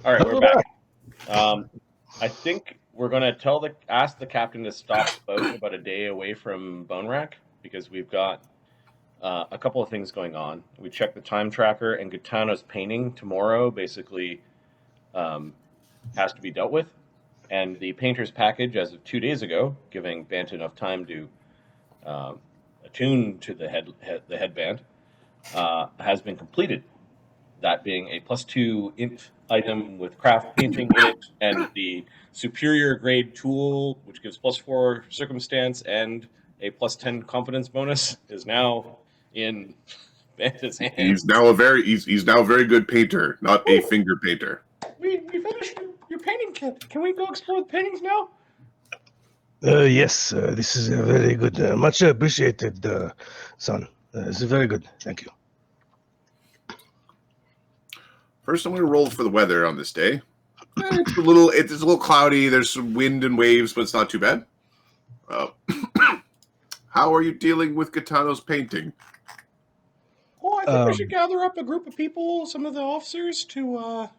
All right, we're back. I think we're gonna ask the captain to stop the boat about a day away from Bone Rack because we've got a couple of things going on. We checked the time tracker, and Gitano's painting tomorrow basically um, has to be dealt with, and the painter's package as of 2 days ago, giving Bant enough time to um, attune to the headband, has been completed. That being a +2 int item with craft painting in it, and the superior grade tool, which gives +4 circumstance and a +10 confidence bonus, is now in Banta's hands. He's now a very good painter, not a Ooh, finger painter. we finished your painting kit. Can we go explore the paintings now? Yes, this is very good. Much appreciated, son. This is very good. Thank you. First, I'm going to roll for the weather on this day. It's a little cloudy. There's some wind and waves, but it's not too bad. How are you dealing with Gitano's painting? Oh, I think we should gather up a group of people, some of the officers, to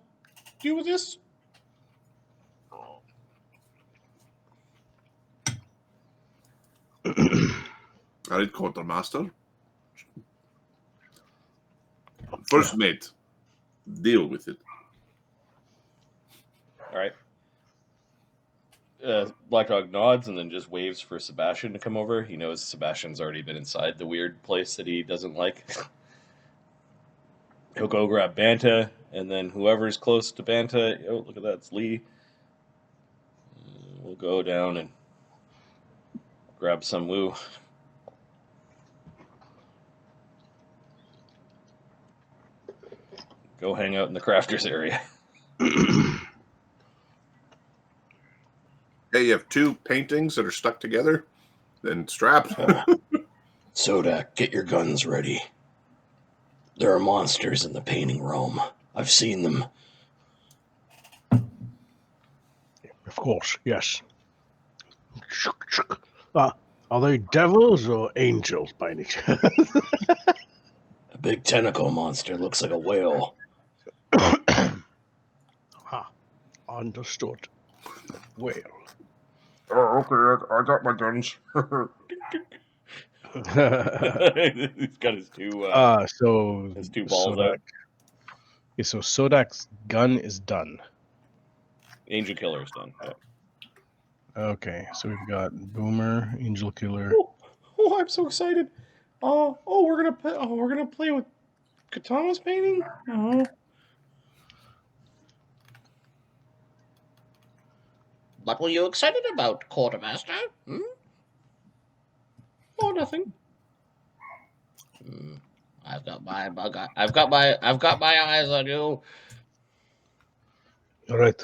deal with this. All right, quartermaster. First mate, deal with it. All right. Black Dog nods and then just waves for Sebastian to come over. He knows Sebastian's already been inside the weird place that he doesn't like. He'll go grab Banta, and then whoever's close to Banta, oh, look at that, it's Lee. We'll go down and grab some Woo. Go hang out in the crafters area. Hey, you have two paintings that are stuck together, then strapped. Sodak, get your guns ready. There are monsters in the painting realm. I've seen them. Of course, yes. Are they devils or angels by any chance? A big tentacle monster looks like a whale. Understood. Whale. Oh, okay, I got my guns. He's got his two His two balls out. Okay, so Sodak's gun is done. Angel Killer's done. Yeah. Okay, so we've got Boomer, Angel Killer. Oh, I'm so excited. We're gonna play with Katana's painting. Oh. What were you excited about, Quartermaster? Oh, nothing. I've got my eyes on you. All right.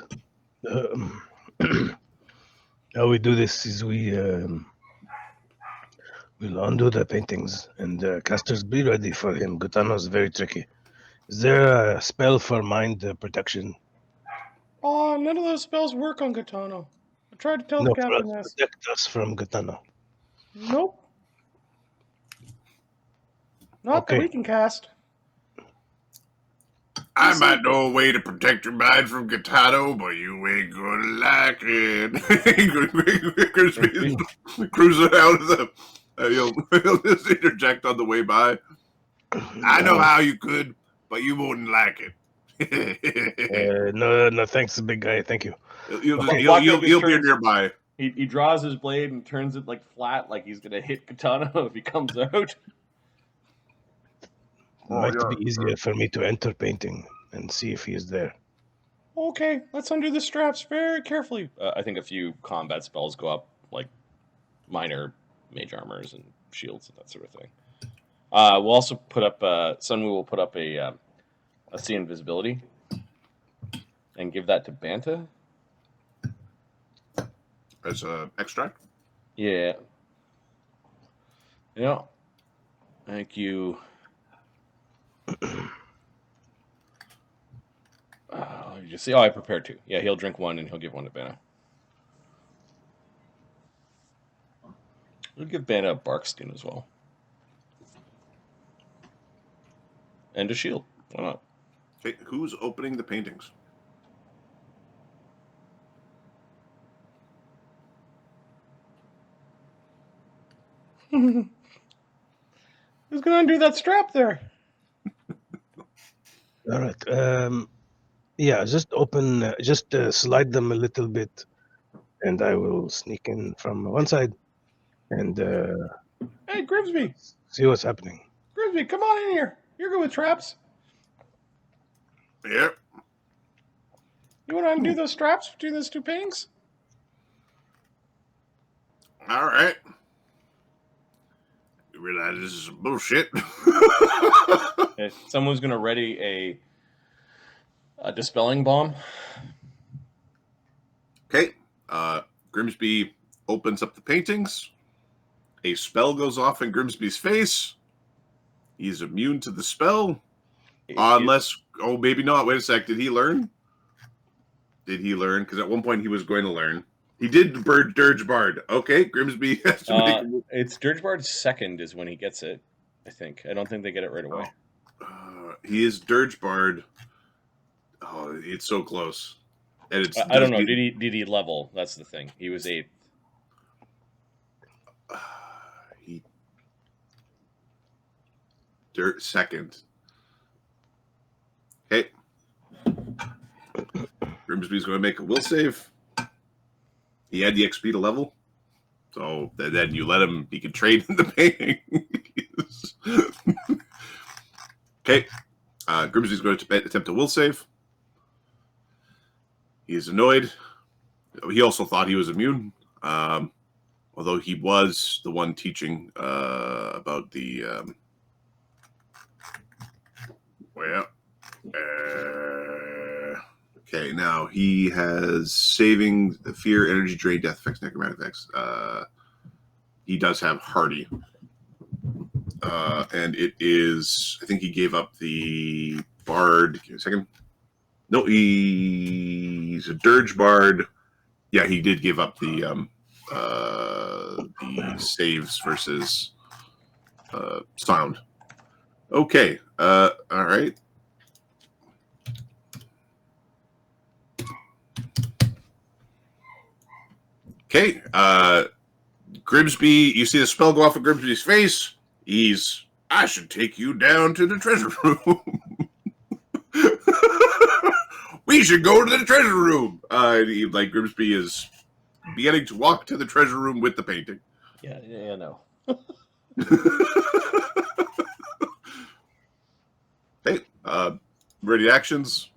How we do this is we'll undo the paintings and casters be ready for him. Gutano's very tricky. Is there a spell for mind protection? Oh, none of those spells work on Katana. I tried to tell No, the captain this. protect us from Gutano. Nope. Not that we can cast. I might know a way to protect your mind from Gitano, but you ain't gonna like it. Cruising out of the. He'll just interject on the way by. I know how you could, but you wouldn't like it. No, thanks, big guy. Thank you. You'll be nearby. He draws his blade and turns it like flat, like he's gonna hit Katana if he comes out. Might be easier for me to enter painting and see if he is there. Okay, let's undo the straps very carefully. I think a few combat spells go up, like minor mage armors and shields and that sort of thing. We'll also put up Sunwoo will put up a see invisibility and give that to Banta as an extract. Yeah. Yeah. Thank you. You see, I prepared two. Yeah, he'll drink one and he'll give one to Banta. We'll give Banta a bark skin as well. And a shield. Why not? Okay, who's opening the paintings? Who's gonna undo that strap there? All right. Yeah, just open, slide them a little bit, and I will sneak in from one side and Hey, Grimsby! see what's happening. Grimsby, come on in here. You're good with traps. Yep. You want to undo those straps between those two paintings? All right. You realize this is some bullshit. If someone's gonna ready a dispelling bomb. Okay. Grimsby opens up the paintings. A spell goes off in Grimsby's face. He's immune to the spell. Unless, maybe not. Wait a sec. Did he learn? Because at one point he was going to learn. He did Dirge Bard. Okay, Grimsby has to make a... It's Dirge Bard's second is when he gets it, I think. I don't think they get it right away. He is Dirge Bard. Oh, it's so close. And it's I don't know. Did he level? That's the thing. He was 8th. Second. Okay. Grimsby's going to make a will save. He had the XP to level. So then you let him, he can trade in the painting. Okay. Grimsby's going to attempt a will save. He is annoyed. He also thought he was immune. Although he was the one teaching about the... okay, now he has saving, fear, energy drain, death effects, necromantic effects. He does have hardy. And it is, I think he gave up the bard. Give me a second. No, he's a dirge bard. Yeah, he did give up the saves versus sound. Okay. All right. Okay. Grimsby, you see the spell go off of Grimsby's face. I should take you down to the treasure room. We should go to the treasure room. Like Grimsby is beginning to walk to the treasure room with the painting. Yeah, no. Hey, ready actions.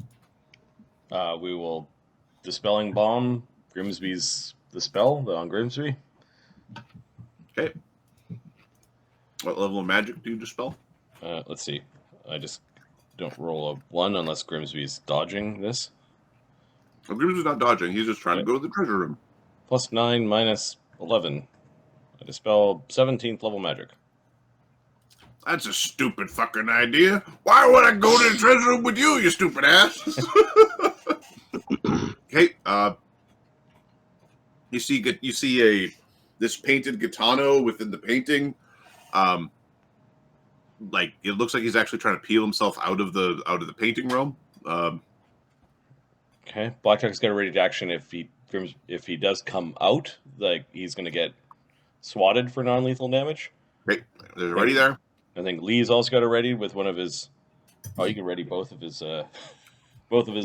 We will dispelling bomb Grimsby's the spell on Grimsby. Okay. What level of magic do you dispel? Let's see. I just don't roll a 1 unless Grimsby's dodging this. Well, Grimsby's not dodging. He's just trying to go to the treasure room. Plus 9 minus 11. I dispel 17th level magic. That's a stupid fucking idea. Why would I go to the treasure room with you, you stupid ass? Okay, you see this painted Gitano within the painting. Like it looks like he's actually trying to peel himself out of the painting realm. Okay, Blackjack's got a ready to action if he does come out, like he's going to get swatted for non-lethal damage. Okay, there's ready there. I think Lee's also got a ready with one of his. Oh, you can ready both of his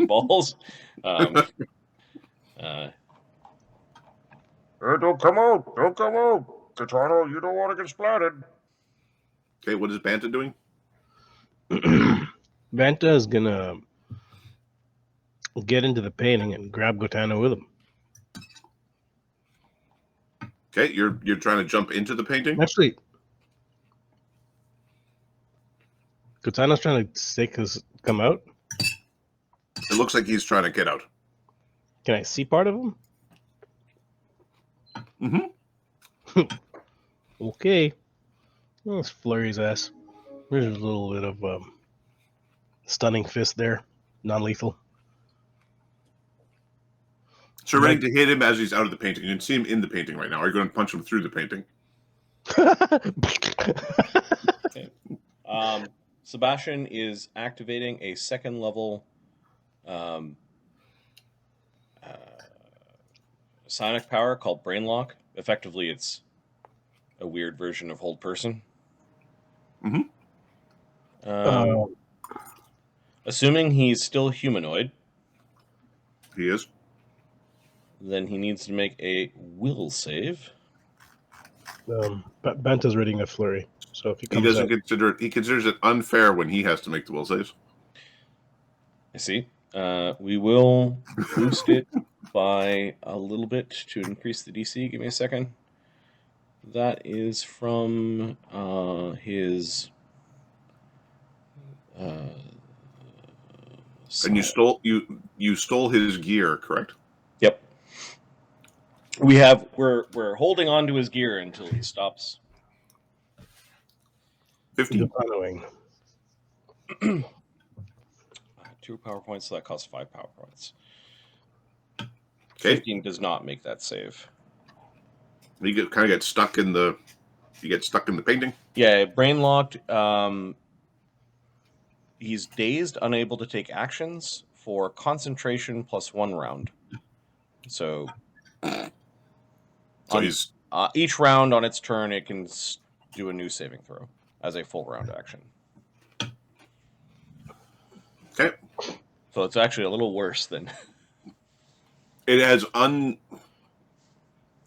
balls. Don't come out! Don't come out! Katana, you don't want to get splatted. Okay, what is Banta doing? Banta is gonna get into the painting and grab Gotana with him. Okay, you're trying to jump into the painting? Actually, Gotana's trying to come out. It looks like he's trying to get out. Can I see part of him? Mm-hmm. Okay. Well, let's flurry his ass. There's a little bit of stunning fist there. Non-lethal. So ready to hit him as he's out of the painting. You can see him in the painting right now. Are you going to punch him through the painting? Okay. Sebastian is activating a second level psionic power called Brain Lock. Effectively, it's a weird version of hold person. Mhm. Assuming he's still humanoid, He is. then he needs to make a will save. Banta's reading a flurry, so if he He comes doesn't out, consider it. He considers it unfair when he has to make the will saves. I see. We will boost it by a little bit to increase the DC. Give me a second. That is from his. And you stole his gear, correct? Yep. We're holding on to his gear until he stops. 15. following. 2 power points, so that costs 5 power points. Okay. 15 does not make that save. You get stuck in the. You get stuck in the painting. Yeah, brain locked. He's dazed, unable to take actions for concentration plus 1 round. So he's each round on its turn, it can do a new saving throw as a full round action. okay. So it's actually a little worse than. It has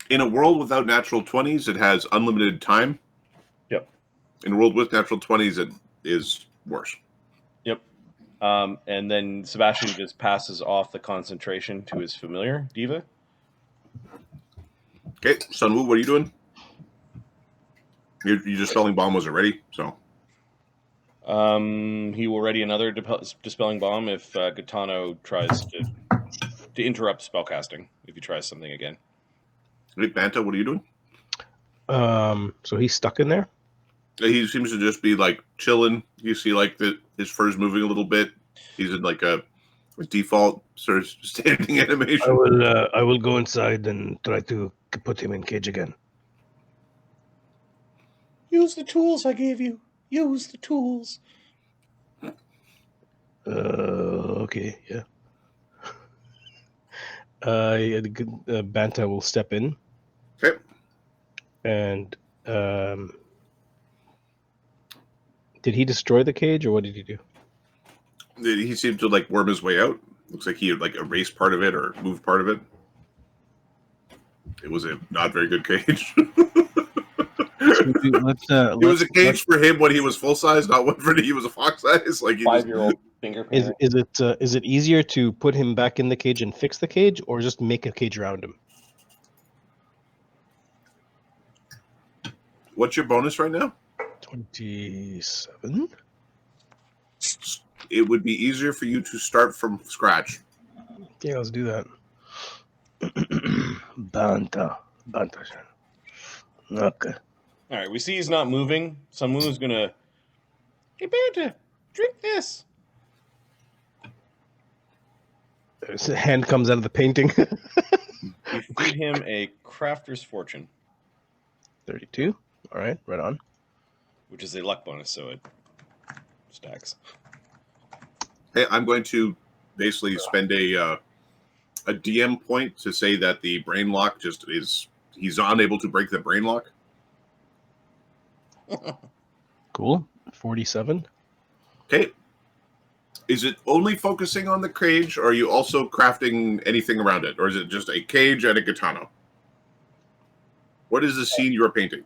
in a world without natural 20s, it has unlimited time. Yep. In a world with natural 20s, it is worse. Yep. And then Sebastian just passes off the concentration to his familiar, Diva. Okay, Sunwoo, what are you doing? You're just spelling bomb was already, so. He will ready another dispelling bomb if Gaetano tries to interrupt spellcasting, if he tries something again. Hey, Banta, what are you doing? So he's stuck in there. He seems to just be like chilling. You see, like his fur's moving a little bit. He's in like a default sort of standing animation. I will go inside and try to put him in cage again. Use the tools I gave you. Use the tools. Okay, yeah. Banta will step in. Okay. And did he destroy the cage, or what did he do? He seemed to like worm his way out. Looks like he had like erased part of it or moved part of it. It was a not very good cage. It was a cage for him when he was full size, not one for he was a fox size. Like 5-year-old finger painter. Is it easier to put him back in the cage and fix the cage, or just make a cage around him? What's your bonus right now? 27. It would be easier for you to start from scratch. Yeah, let's do that. Banta. Okay. All right, we see he's not moving. Sunwoo is gonna. Hey, Banta, drink this. His hand comes out of the painting. You feed him a crafter's fortune, 32. All right, right on. which is a luck bonus, so it stacks. Hey, I'm going to basically spend a DM point to say that the brain lock he's unable to break the brain lock. Cool. 47. Okay. Is it only focusing on the cage, or are you also crafting anything around it? Or is it just a cage and a katana? What is the scene you're painting?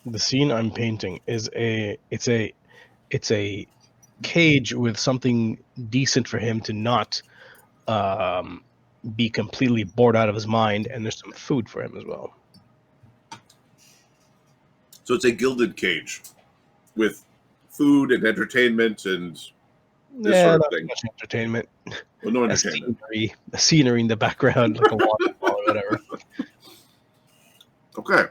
The scene I'm painting is it's a cage with something decent for him to not be completely bored out of his mind, and there's some food for him as well. So it's a gilded cage with food and entertainment and this sort of not thing. much entertainment. Well, no entertainment. A scenery in the background, like a waterfall or whatever. Okay.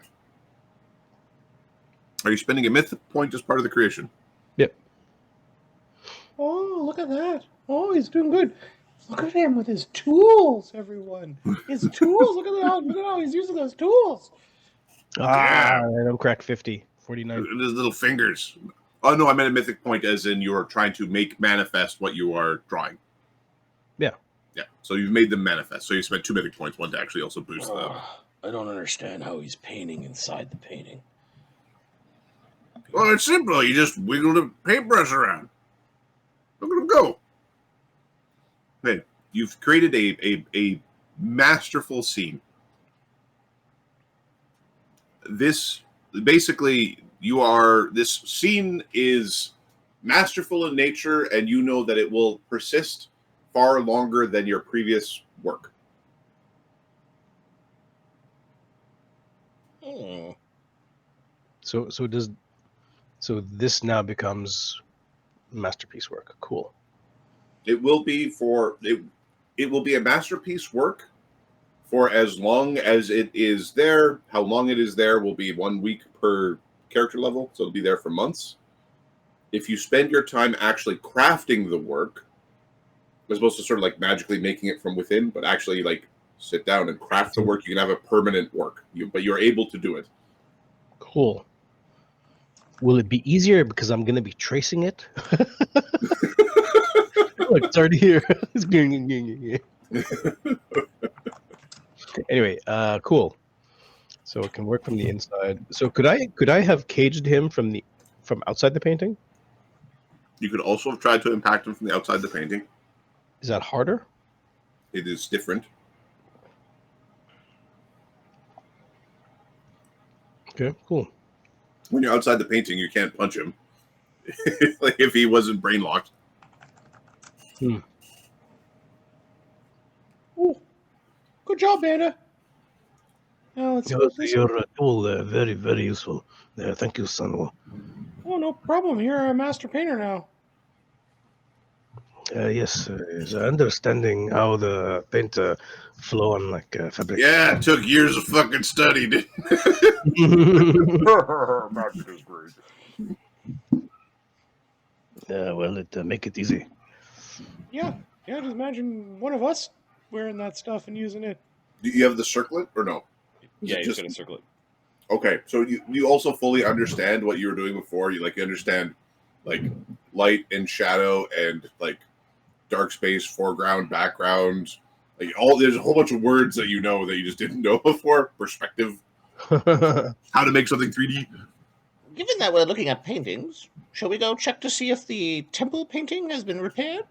Are you spending a myth point as part of the creation? Yep. Oh, look at that. Oh, he's doing good. Look at him with his tools, everyone. His tools. Look at how he's using those tools. I don't crack 50. 49. And his little fingers. Oh, no, I meant a mythic point as in you're trying to make manifest what you are drawing. Yeah. Yeah. So you've made them manifest. So you spent 2 mythic points, one to actually also boost them. I don't understand how he's painting inside the painting. Well, it's simple. You just wiggle the paintbrush around. Look at him go. Okay, you've created a masterful scene. This basically this scene is masterful in nature, and you know that it will persist far longer than your previous work. Hmm. So this now becomes masterpiece work. Cool. It will be it will be a masterpiece work for as long as it is there. How long it is there will be 1 week per character level, so it'll be there for months. If you spend your time actually crafting the work, as opposed to sort of like magically making it from within, but actually like sit down and craft the work, you can have a permanent work. But you're able to do it. Cool. Will it be easier because I'm going to be tracing it? Look, it's already here. Anyway, cool. So it can work from the inside. So could I have caged him from outside the painting? You could also have tried to impact him from the outside the painting. Is that harder? It is different. Okay, cool. When you're outside the painting, you can't punch him. Like if he wasn't brain locked. Ooh. Good job, Banda. Now let's Your tool, very, very useful. Thank you, son. Oh, no problem. You're a master painter now. Yes, is understanding how the paint flow on like fabric. Yeah, it took years of fucking study. Magic is great. Well, it make it easy. Yeah, just imagine one of us wearing that stuff and using it. Do you have the circlet or no? Yeah, he's gonna circle it. Okay, so you also fully understand what you were doing before. You understand like light and shadow and like dark space, foreground, background. Like there's a whole bunch of words that you know that you just didn't know before. Perspective, how to make something 3D. Given that we're looking at paintings, shall we go check to see if the temple painting has been repaired?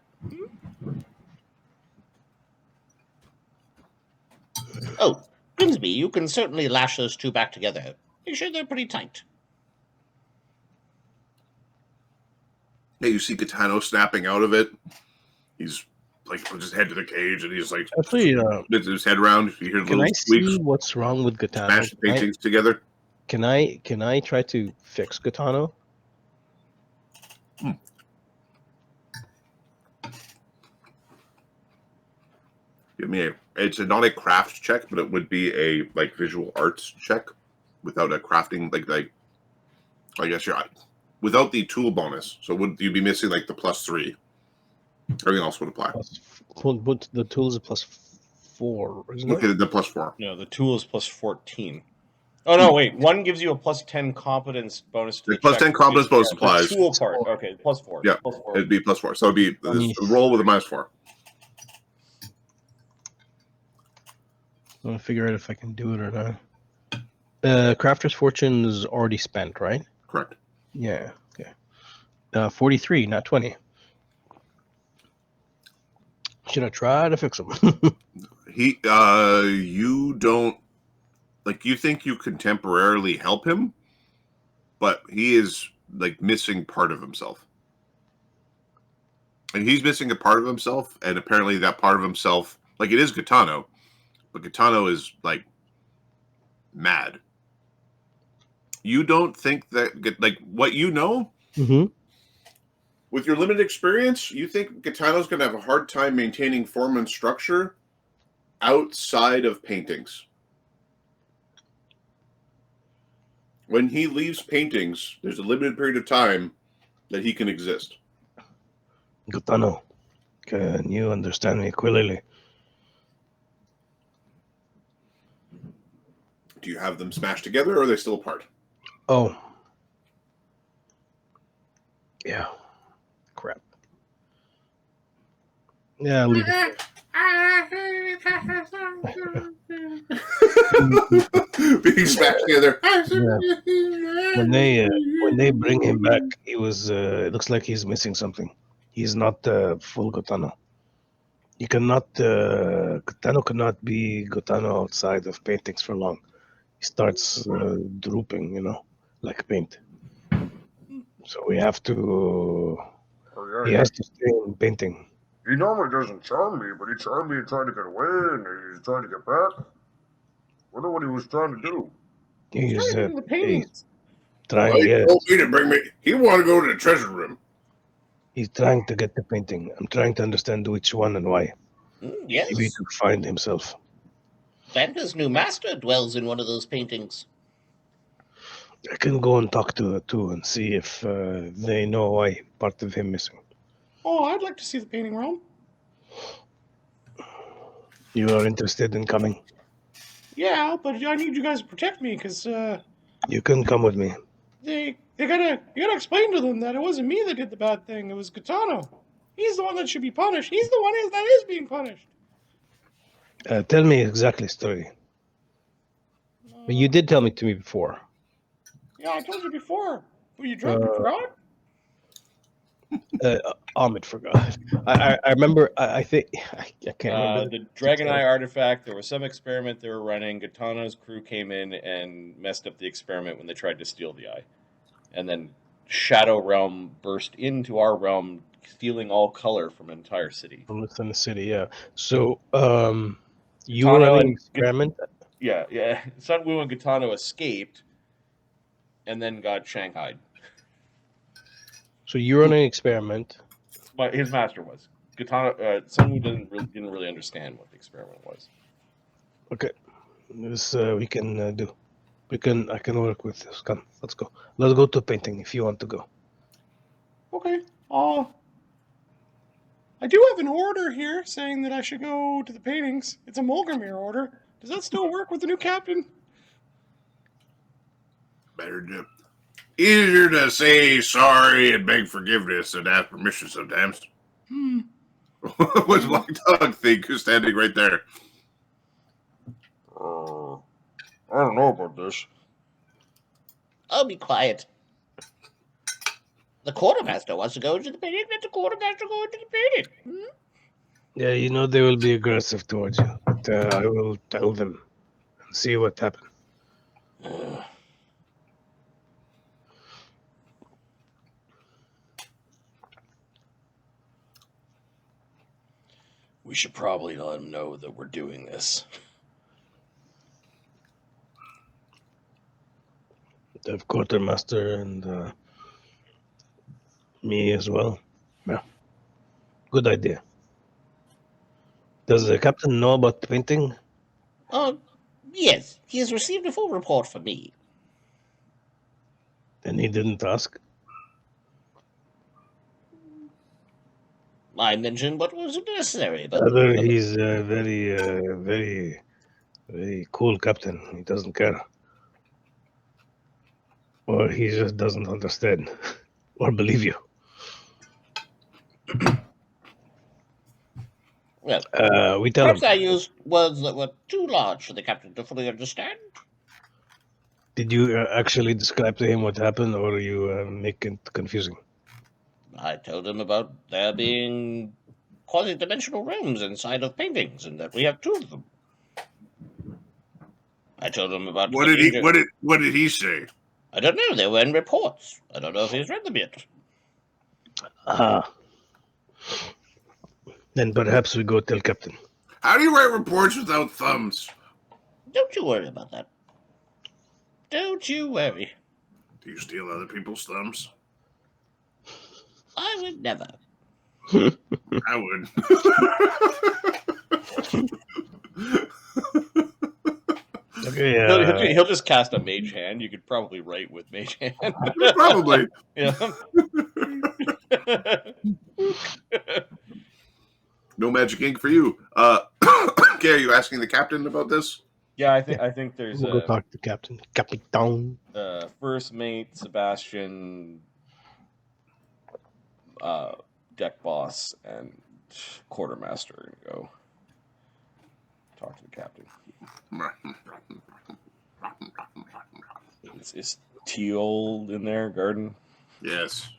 Oh, Grimsby, you can certainly lash those two back together. Make sure they're pretty tight. Yeah, you see Katano snapping out of it. He's like puts his head to the cage and he's like Actually, spins his head around. You hear can little I squeaks. see what's wrong with Gatano? Smash the paintings together. Can I try to fix Gatano? Give me it's not a craft check, but it would be a like visual arts check without a crafting like I guess you're without the tool bonus. So would you be missing like the +3? Everything else would apply. But the tool is a +4, isn't Okay, it? the +4. No, the tool is +14. Oh no, wait. One gives you a +10 competence bonus to The the +10 check. competence bonus The applies. tool part. Okay, +4. Yeah, +4. it'd be +4. So it'd be this roll with a -4. I'm gonna figure out if I can do it or not. Crafter's Fortune is already spent, right? Correct. Yeah. Okay. 43, not 20. Should I try to fix him? You don't like. You think you can temporarily help him, but he is like missing part of himself, and he's missing a part of himself, and apparently that part of himself, like it is Gitano, but Gitano is like mad. You don't think that like what you know. Mm-hmm. With your limited experience, you think Gitano's going to have a hard time maintaining form and structure outside of paintings. When he leaves paintings, there's a limited period of time that he can exist. Gutano, can you understand me clearly? Do you have them smashed together, or are they still apart? Oh. Yeah. Crap. Yeah, I'll leave it. Being smashed together. When they bring him back, he was. It looks like he's missing something. He's not full Gotano. You cannot. Gotano cannot be Gotano outside of paintings for long. He starts drooping, like paint. So we have to. Oh, He yeah, has to stay in painting. he normally doesn't charm me, but he charmed me and tried to get away, and he's trying to get back. Wonder what he was trying to do. He's Started in the paintings. trying. Well, he Yeah, told me to bring me. He wanted to go to the treasure room. he's trying to get the painting. I'm trying to understand which one and why. Yes. Maybe to find himself. Santa's new master dwells in one of those paintings. I can go and talk to the two and see if they know why part of him missing. Oh, I'd like to see the painting realm. You are interested in coming? Yeah, but I need you guys to protect me because You can come with me. you gotta explain to them that it wasn't me that did the bad thing. It was Gitano. He's the one that should be punished. He's the one that is being punished. Tell me exactly story. You did tell me to me before. Yeah, I told you before. Were you drunk and forgot? Ahmed forgot. I remember. I think I can't remember. The Dragon Eye artifact. There was some experiment they were running. Gitano's crew came in and messed up the experiment when they tried to steal the eye, and then Shadow Realm burst into our realm, stealing all color from an entire city. From within the city, yeah. So, you Gitano were running and an experiment. Yeah. Sun Wu and Gitano escaped, and then got shanghaied. So you were running an experiment. But his master was Gitano. Sun Wu didn't really understand what the experiment was. Okay, this we can do. I can work with this. Come, let's go. Let's go to painting if you want to go. Okay. I do have an order here saying that I should go to the paintings. It's a Mulgrimir order. Does that still work with the new captain? Better do. Easier to say sorry and beg forgiveness than ask permission sometimes. What's Black Dog think who's standing right there? I don't know about this. Oh, be quiet. The quartermaster wants to go to the painting. Let the quartermaster go into the painting. Yeah, they will be aggressive towards you, but I will tell them and see what happens. We should probably let him know that we're doing this. The quartermaster and me as well. Yeah, good idea. Does the captain know about the painting? Yes, he has received a full report from me. And he didn't ask. I mentioned what was necessary, but He's a very, very, very cool captain. He doesn't care. Or he just doesn't understand or believe you. well, We tell perhaps him. I used words that were too large for the captain to fully understand. Did you actually describe to him what happened, or you make it confusing? I told him about there being quasi-dimensional realms inside of paintings, and that we have two of them. I told him about What did he say? I don't know. They were in reports. I don't know if he's read them yet. Then perhaps we go tell Captain. How do you write reports without thumbs? Don't you worry about that. Don't you worry. Do you steal other people's thumbs? I would never. I would. Okay, He'll just cast a mage hand. You could probably write with mage hand. Probably. Yeah. No magic ink for you. Okay, are you asking the captain about this? Yeah, I think there's we'll go talk to Captain. Capitan. First mate Sebastian, deck boss, and quartermaster go. talk to the captain. Is Teal in there, Garden? Yes.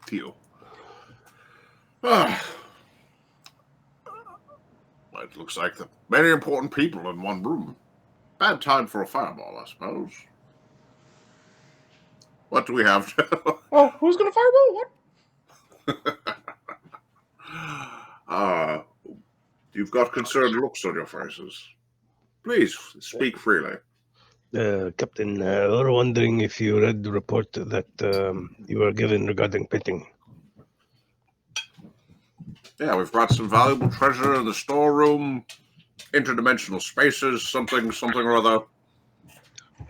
Teal. Ah. It looks like the many important people in one room. Bad time for a fireball, I suppose. What do we have? Oh, who's gonna fireball? What? You've got concerned looks on your faces. Please speak freely. Captain, we're wondering if you read the report that you were given regarding painting. Yeah, we've got some valuable treasure in the storeroom, interdimensional spaces, something or other.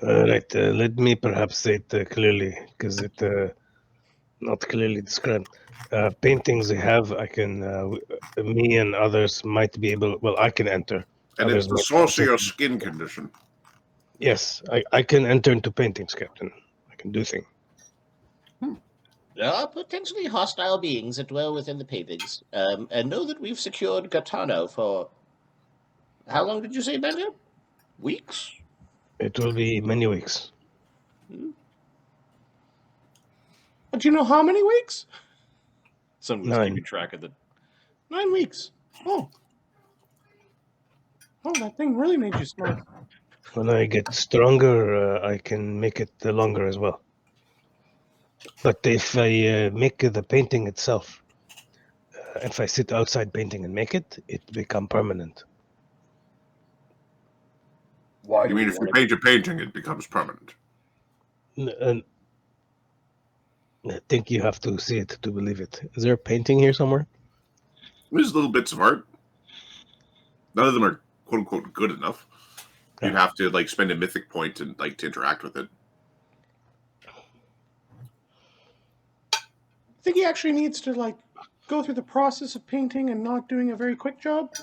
Right, let me perhaps say it clearly, because it not clearly described. Paintings they have, I can, me and others might be able, well, I can enter. And Others it's the might source of not. your skin condition. Yes, I can enter into paintings, Captain. I can do things. There are potentially hostile beings that dwell within the paintings, and know that we've secured Gaetano for... How long did you say, Bender? Weeks? It will be many weeks. But you know how many weeks? Someone was 9. keeping track of the 9 weeks. Oh, that thing really made you smart. When I get stronger, I can make it longer as well. But if I make the painting itself, if I sit outside painting and make it, it become permanent. Why You do mean we if you want paint a painting, it becomes permanent? And I think you have to see it to believe it. Is there a painting here somewhere? There's little bits of art. None of them are quote unquote good enough. You'd have to like spend a mythic point and like to interact with it. I think he actually needs to like go through the process of painting and not doing a very quick job.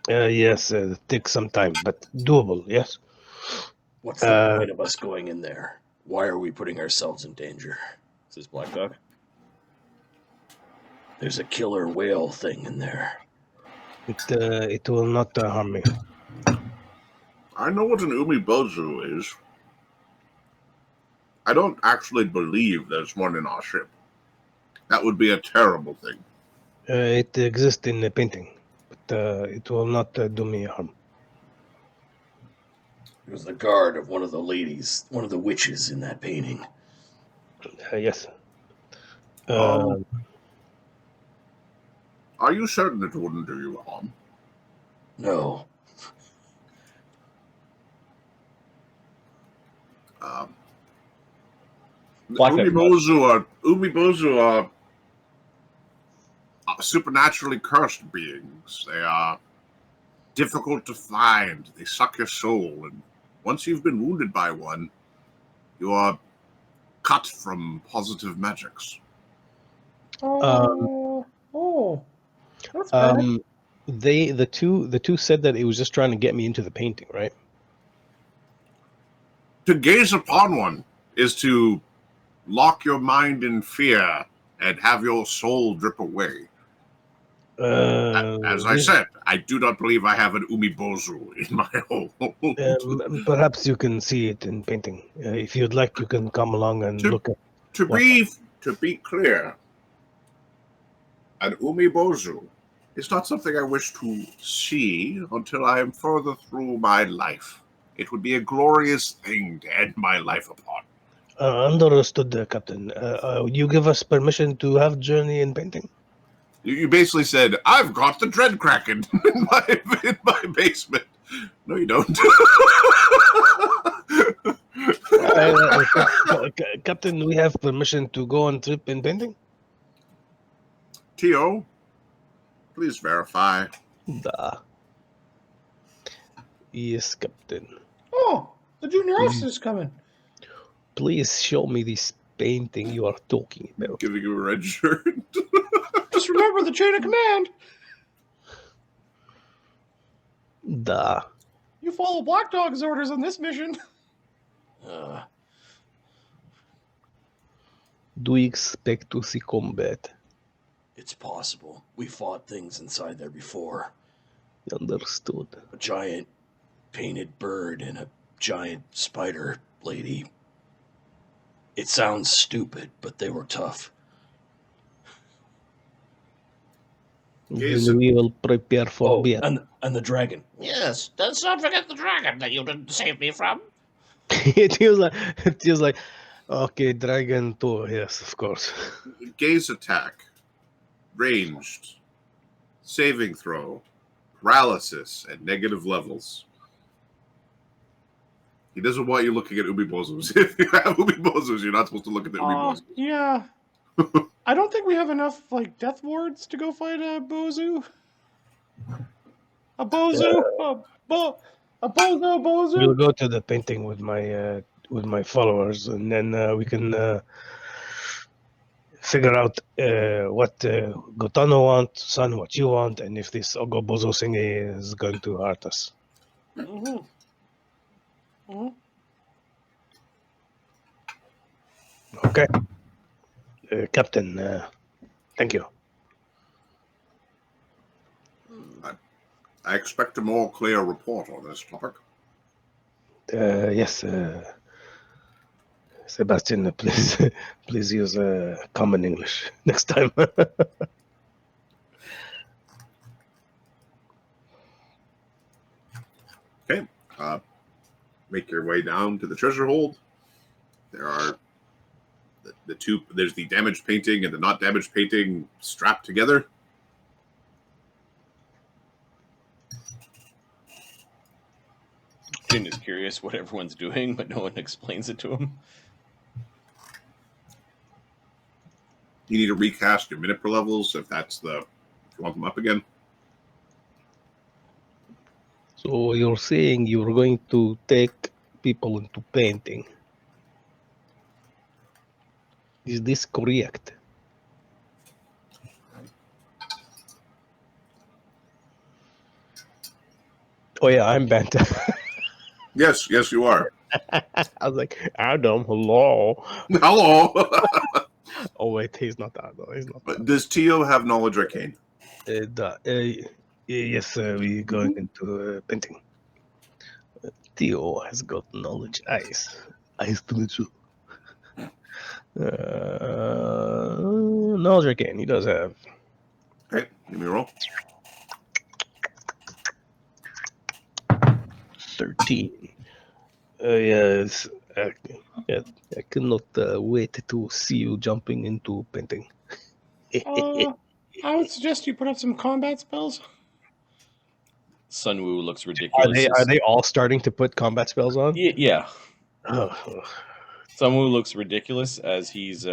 Yes, it takes some time, but doable, yes. What's the point of us going in there? Why are we putting ourselves in danger? Is this Black Dog? There's a killer whale thing in there. It will not harm me. I know what an umibozu is. I don't actually believe there's one in our ship. That would be a terrible thing. It exists in the painting, but it will not do me harm. It was the guard of one of the ladies, one of the witches in that painting. Yes. Are you certain it wouldn't do you harm? No. Umibozu are supernaturally cursed beings. They are difficult to find. They suck your soul, and once you've been wounded by one, you are cut from positive magics. That's bad. The two said that it was just trying to get me into the painting, right? To gaze upon one is to lock your mind in fear and have your soul drip away. As I said, I do not believe I have an umibozu in my home. Perhaps you can see it in painting. If you'd like, you can come along and look at. To be clear, an umibozu is not something I wish to see until I am further through my life. It would be a glorious thing to end my life upon. Understood, Captain. You give us permission to have journey in painting? You basically said, I've got the Dread Kraken in my basement. No, you don't. Captain, we have permission to go on trip in painting? T.O., please verify. Yes, Captain. Oh, the junior officer's coming. Please show me this painting you are talking about. Giving you a red shirt. Just remember the chain of command. You follow Black Dog's orders on this mission. Do you expect to see combat? It's possible. We fought things inside there before. Understood. A giant painted bird and a giant spider lady. It sounds stupid, but they were tough. Yes. Then we will prepare for Oh, bed. and the dragon. Yes, let's not forget the dragon that you didn't save me from. it feels like, okay, dragon too. Yes, of course. Gaze attack. Ranged. Saving throw. Paralysis at negative levels. He doesn't want you looking at Umibozos. If you have Umibozos, you're not supposed to look at the Umibozos. Yeah. I don't think we have enough like death wards to go fight a Bozu. A Bozu. A Bozo. We'll go to the painting with my followers, and then we can figure out what Gotano wants, Son, what you want, and if this Ogobozo thing is going to hurt us. Mm-hmm. Mm-hmm. Okay. Captain, thank you. I expect a more clear report on this topic. Yes, Sebastian, please use common English next time. Okay. Make your way down to the treasure hold. There are the two. There's the damaged painting and the not damaged painting strapped together. Jin is curious what everyone's doing, but no one explains it to him. You need to recast your minute per levels if you want them up again. So you're saying you're going to take people into painting. Is this correct? Oh yeah, I'm bent. Yes, you are. I was like, Adam, hello. Hello. Oh wait, he's not Adam. He's not. But does Tio have knowledge arcane? Yes, we're going into painting. Theo has got knowledge eyes. Eyes to meet you. Knowledge arcane, he does have. Okay, give me a roll. 13. Yes, I cannot wait to see you jumping into painting. I would suggest you put up some combat spells. Sunwoo looks ridiculous. Are they all starting to put combat spells on? Yeah. Oh. Sunwoo looks ridiculous as he's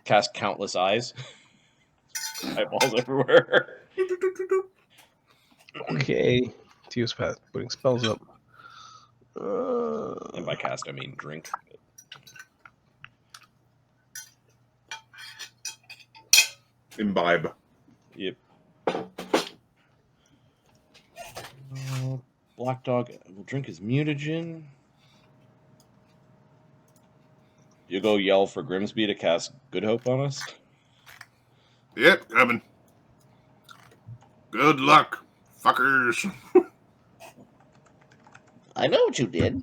cast countless eyes. Eyeballs everywhere. Okay. Tio's path, putting spells up. And by cast, I mean drink. Imbibe. Yep. Black Dog will drink his mutagen. You go yell for Grimsby to cast Good Hope on us? Yep, coming. Good luck, fuckers. I know what you did.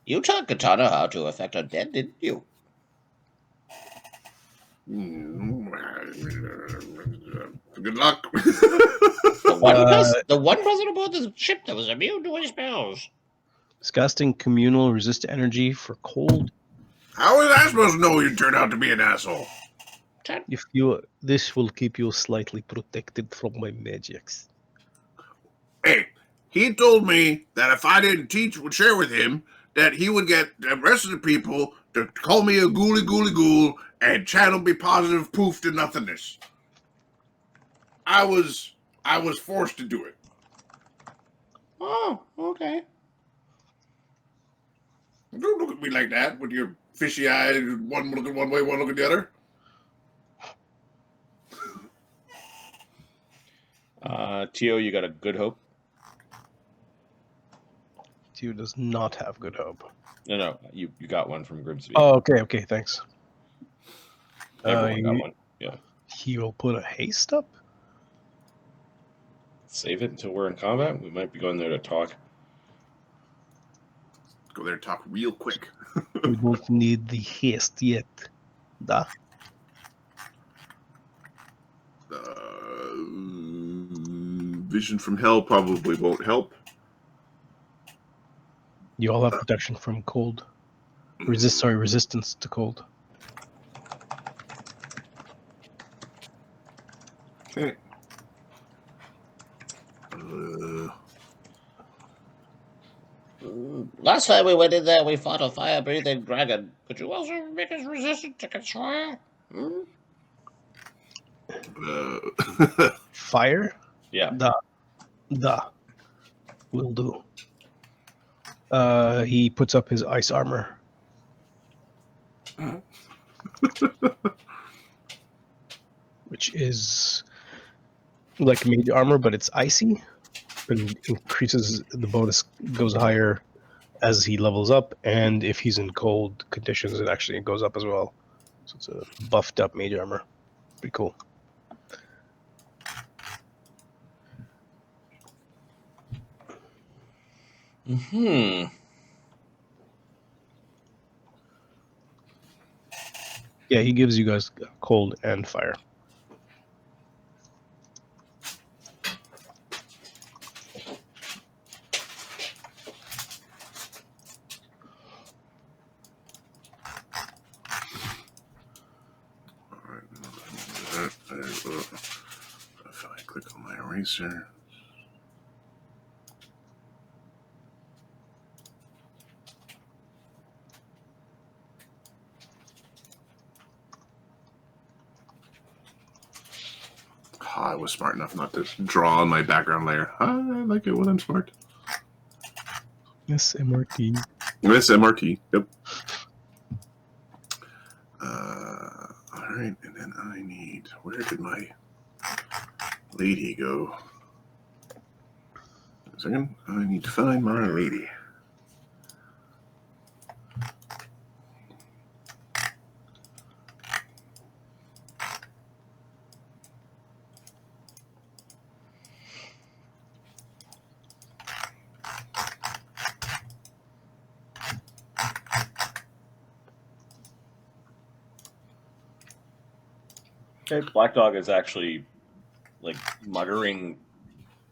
You taught Katana how to affect undead, didn't you? Good luck. The one person aboard the ship that was immune to his spells. Disgusting communal resist energy for cold. How was I supposed to know you'd turn out to be an asshole? This will keep you slightly protected from my magics. Hey, he told me that if I didn't share with him, that he would get the rest of the people to call me a ghouly ghoul and channel me positive poof to nothingness. I was forced to do it. Oh, okay. Don't look at me like that with your fishy eyes, one looking one way, one looking the other. Tio, you got a Good Hope? Tio does not have good hope. No, you got one from Grimsby. Oh, okay, thanks. Everyone got one. Yeah. He will put a haste up? Save it until we're in combat. We might be going there to talk. Go there and talk real quick. We don't need the haste yet. Da. Vision from hell probably won't help. You all have protection from cold. Resistance to cold. Okay. Last time we went in there, we fought a fire-breathing dragon. Could you also make us resistant to fire? Fire? Yeah. Da. Will do. He puts up his ice armor. Which is like mage armor, but it's icy. And increases, the bonus goes higher as he levels up, and if he's in cold conditions, it actually goes up as well. So it's a buffed up mage armor. Pretty cool. Yeah, he gives you guys cold and fire. If I click on my eraser. I was smart enough not to draw on my background layer. I like it when I'm smart. Yes, MRT. Yes, MRT. Yep. All right, and then I need. Where did my lady go? A second. I need to find my lady. Okay, Black Dog is actually like muttering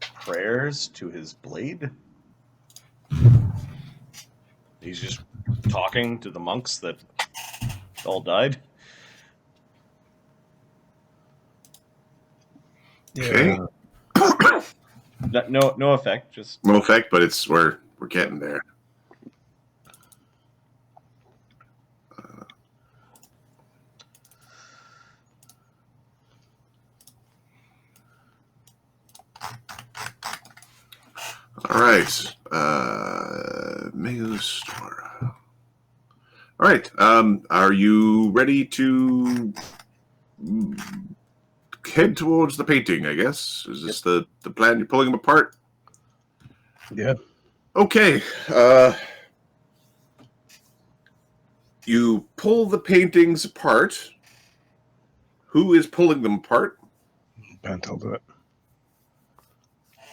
prayers to his blade. He's just talking to the monks that all died. Okay. No effect. Just No effect, but it's we're getting there. All right, Megastar. All right, are you ready to head towards the painting? I guess is this the plan? You're pulling them apart. Yeah. Okay. You pull the paintings apart. Who is pulling them apart? Bantel do it.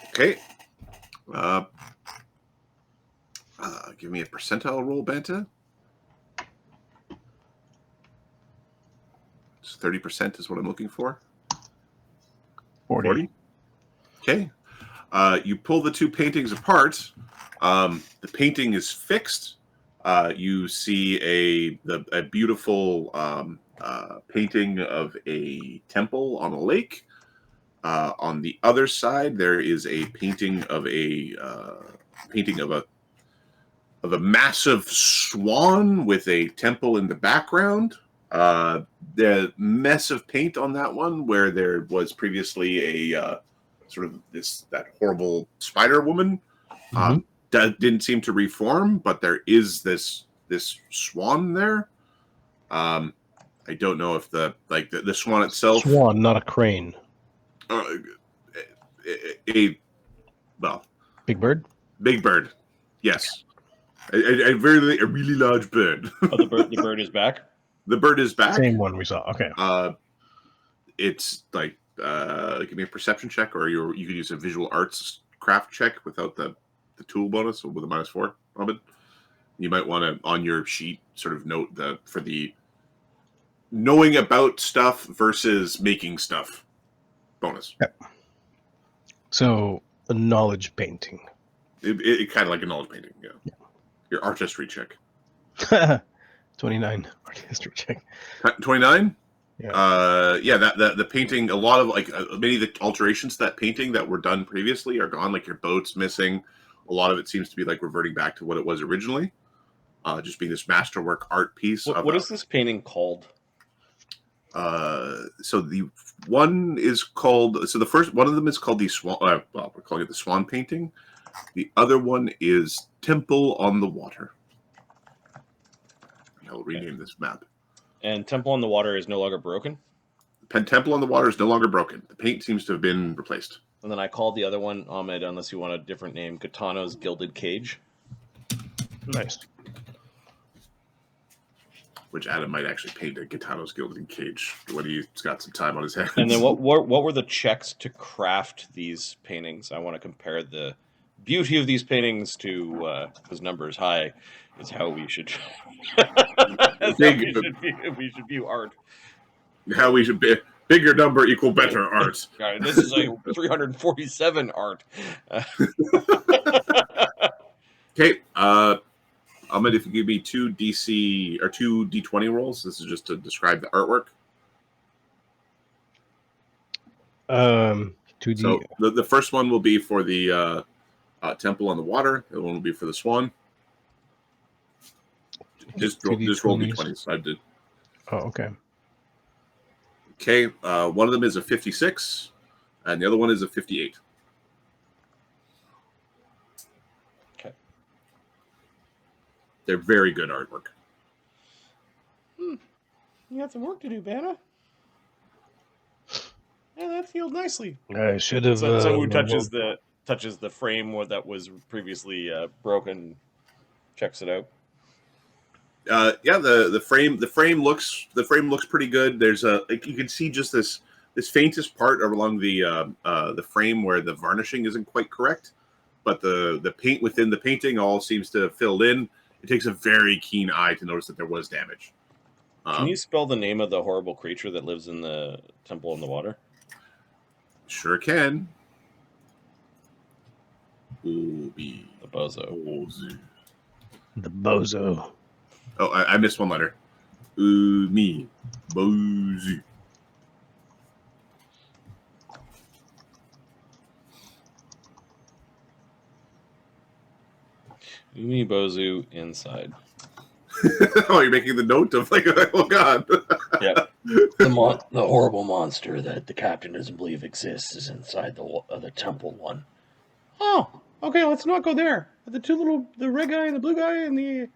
Okay. Give me a percentile roll, Banta. It's 30% is what I'm looking for. 40. Okay. You pull the two paintings apart. The painting is fixed. You see a beautiful painting of a temple on a lake. On the other side, there is a painting of a massive swan with a temple in the background. The mess of paint on that one, where there was previously a sort of that horrible spider woman, didn't seem to reform, but there is this swan there. I don't know if the swan itself. Swan, not a crane. Big bird. Big bird. Yes. A really large bird. Oh, the bird is back. The bird is back. Same one we saw. Okay. It's like give me a perception check, or you could use a visual arts craft check without the tool bonus, or with a -4. Robin, you might want to on your sheet sort of note for the knowing about stuff versus making stuff bonus. Yep. So a knowledge painting. It kind of like a knowledge painting. Yeah. Your artistry check. 29 art history check. 29. Yeah. Yeah. That the painting. A lot of many of the alterations to that painting that were done previously are gone. Like your boat's missing. A lot of it seems to be like reverting back to what it was originally. Just being this masterwork art piece. What is this painting called? So the one is called. So the first one of them is called the Swan. Well, we're calling it the Swan painting. The other one is Temple on the Water. I'll rename this map. And Temple on the Water is no longer broken? Temple on the Water is no longer broken. The paint seems to have been replaced. And then I called the other one, Ahmed, unless you want a different name, Gitano's Gilded Cage. Nice. Which Adam might actually paint a Gitano's Gilded Cage when he's got some time on his hands. And then what were the checks to craft these paintings? I want to compare the beauty of these paintings to his numbers high is how we should we should view art. How we should be bigger number equal better art. This is a 347 art. Okay, Ahmed, if you give me 2 DC or 2 D20 rolls, this is just to describe the artwork. 2D. So the first one will be for the Temple on the Water. The other one will be for the Swan. Just roll D20s. I did. Oh, okay. Okay, one of them is a 56, and the other one is a 58. Okay. They're very good artwork. You got some work to do, Vanna. Yeah, that feels nicely. I should have. Someone who touches the frame that was previously broken, checks it out. Yeah, the frame looks pretty good. There's you can see just this faintest part along the frame where the varnishing isn't quite correct, but the paint within the painting all seems to have filled in. It takes a very keen eye to notice that there was damage. Can you spell the name of the horrible creature that lives in the Temple in the Water? Sure can. The bozo. The bozo. Oh, I missed one letter. Me. Bozu. Umi Bozu inside. Oh, you're making the note of oh god. Yeah. The horrible monster that the captain doesn't believe exists is inside the temple one. Oh, okay. Let's not go there. The red guy and the blue guy and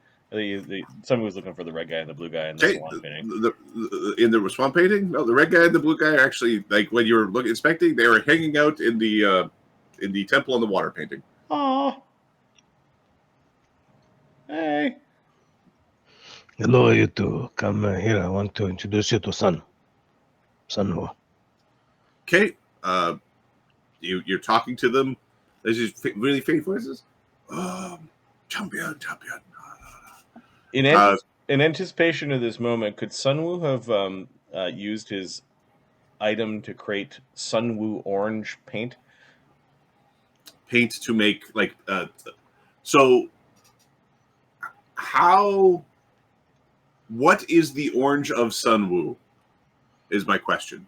someone was looking for the red guy and the blue guy in the swan painting. In the swan painting? No, the red guy and the blue guy are actually when you were inspecting, they were hanging out in the Temple on the Water painting. Oh. Hey. Hello, you two. Come here. I want to introduce you to Sun. Sunho. Okay. You're talking to them. There's these really faint voices. Champion. In anticipation of this moment, could Sunwoo have used his item to create Sunwoo orange paint? Paint to make so how. What is the orange of Sunwoo? Is my question.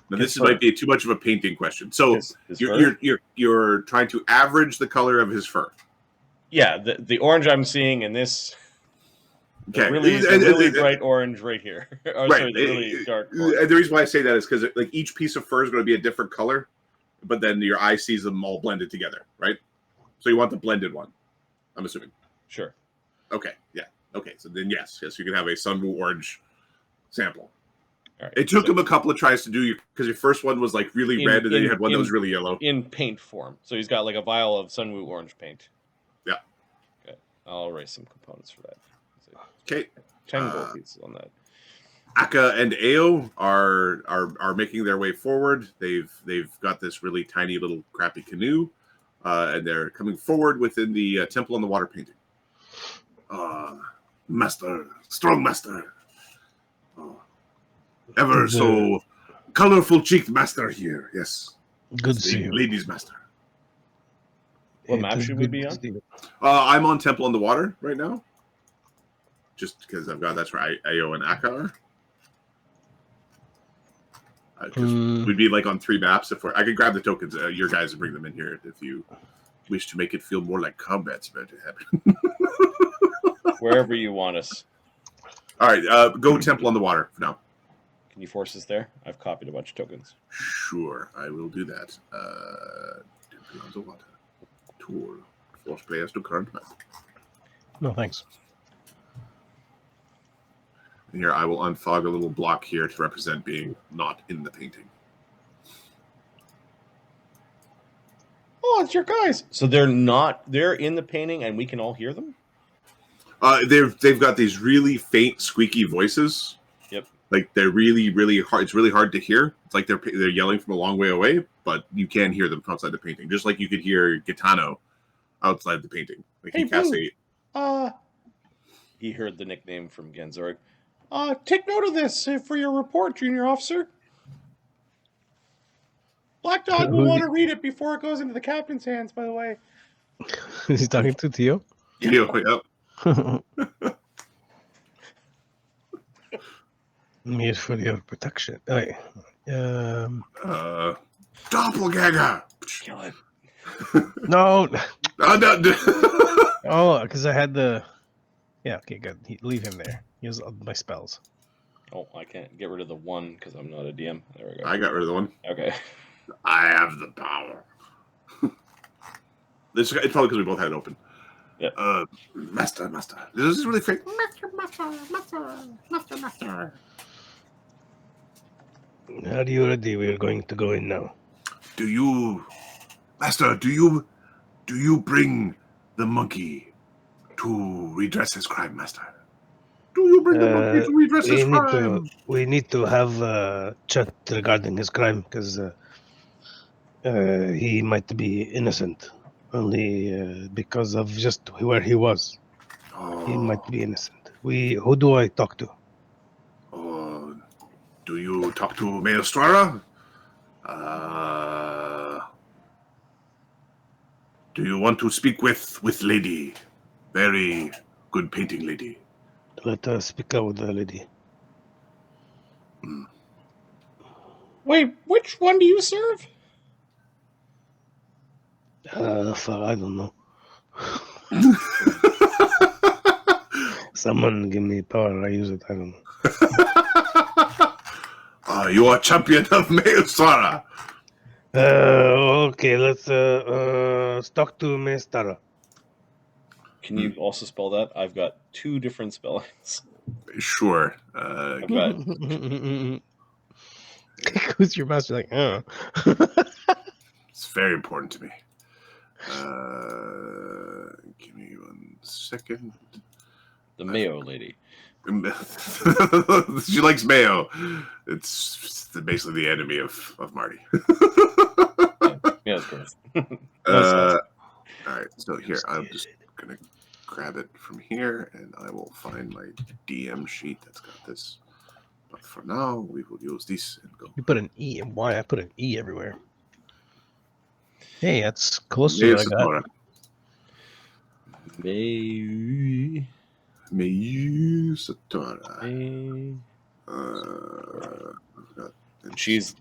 Now, this might be too much of a painting question. So his you're trying to average the color of his fur. Yeah, the orange I'm seeing in this. Okay, really bright orange right here. Right, sorry, the really dark orange. And the reason why I say that is because each piece of fur is going to be a different color, but then your eye sees them all blended together, right? So you want the blended one, I'm assuming. Sure. Okay. Yeah. Okay. So then yes, you can have a Sunwoo orange sample. All right, it took him a couple of tries to do because your first one was really red, and then you had one that was really yellow. In paint form. So he's got a vial of Sunwoo orange paint. Yeah. Okay. I'll erase some components for that. Okay. 10 gold pieces on that. Aka and Ao are making their way forward. They've got this really tiny little crappy canoe, and they're coming forward within the temple on the water painting. Master, strong master, ever so colorful-cheeked master here. Yes, Good to see you. ladies' master. What It map is should we good be to on? see you. I'm on Temple on the Water right now, just because that's where Ao and Aka are. We'd be like on 3 maps if I could grab the tokens, your guys, and bring them in here if you wish to make it feel more like combat's about to happen. Wherever you want us. All right, go Temple on the Water for now. Can you force us there? I've copied a bunch of tokens. Sure, I will do that. Temple on the Water. Tour. Force players to current map. No, thanks. And here, I will unfog a little block here to represent being not in the painting. Oh, it's your guys. So they're in the painting and we can all hear them? They've got these really faint, squeaky voices. Yep. Like they're really, really hard. It's really hard to hear. It's like they're yelling from a long way away, but you can hear them from outside the painting. Just like you could hear Gitano outside the painting. Like Hey, he casts a. He heard the nickname from Genzorg. Take note of this for your report, junior officer. Black Dog will want to read it before it goes into the captain's hands, by the way. Is he talking to Tio? Yep. Made for your protection. Okay. Doppelganger. Kill it. No. No. Oh, because I had the. Yeah. Okay. Good. Leave him there. He has all my spells. Oh, I can't get rid of the 1 because I'm not a DM. There we go. I got rid of the 1. Okay. I have the power. It's probably because we both had it open. Yeah. Master. This is really fake. Master. Are you ready? We are going to go in now. Master, do you bring the monkey to redress his crime, Master? Do you bring the monkey to redress his crime? We need to have a chat regarding his crime because he might be innocent only because of just where he was. He might be innocent. Who do I talk to? Do you talk to Maestrara? Do you want to speak with lady? Very good painting lady. Let us speak out with the lady. Wait, which one do you serve? I don't know. Someone give me power. I use it. I don't know. You are champion of Maestrara. Okay, let's talk to Mestara. Can you also spell that? I've got 2 different spellings. Sure. I've got Who's your master? Like, oh. It's very important to me. Give me 1 second. the Mayo lady. She likes mayo. It's basically the enemy of Marty. Yeah, of course. All right, so here I'm just gonna grab it from here, and I will find my DM sheet that's got this. But for now, we will use this and go. You put an E and Y. I put an E everywhere. Hey, that's close to what I got. Mayu Satora. She's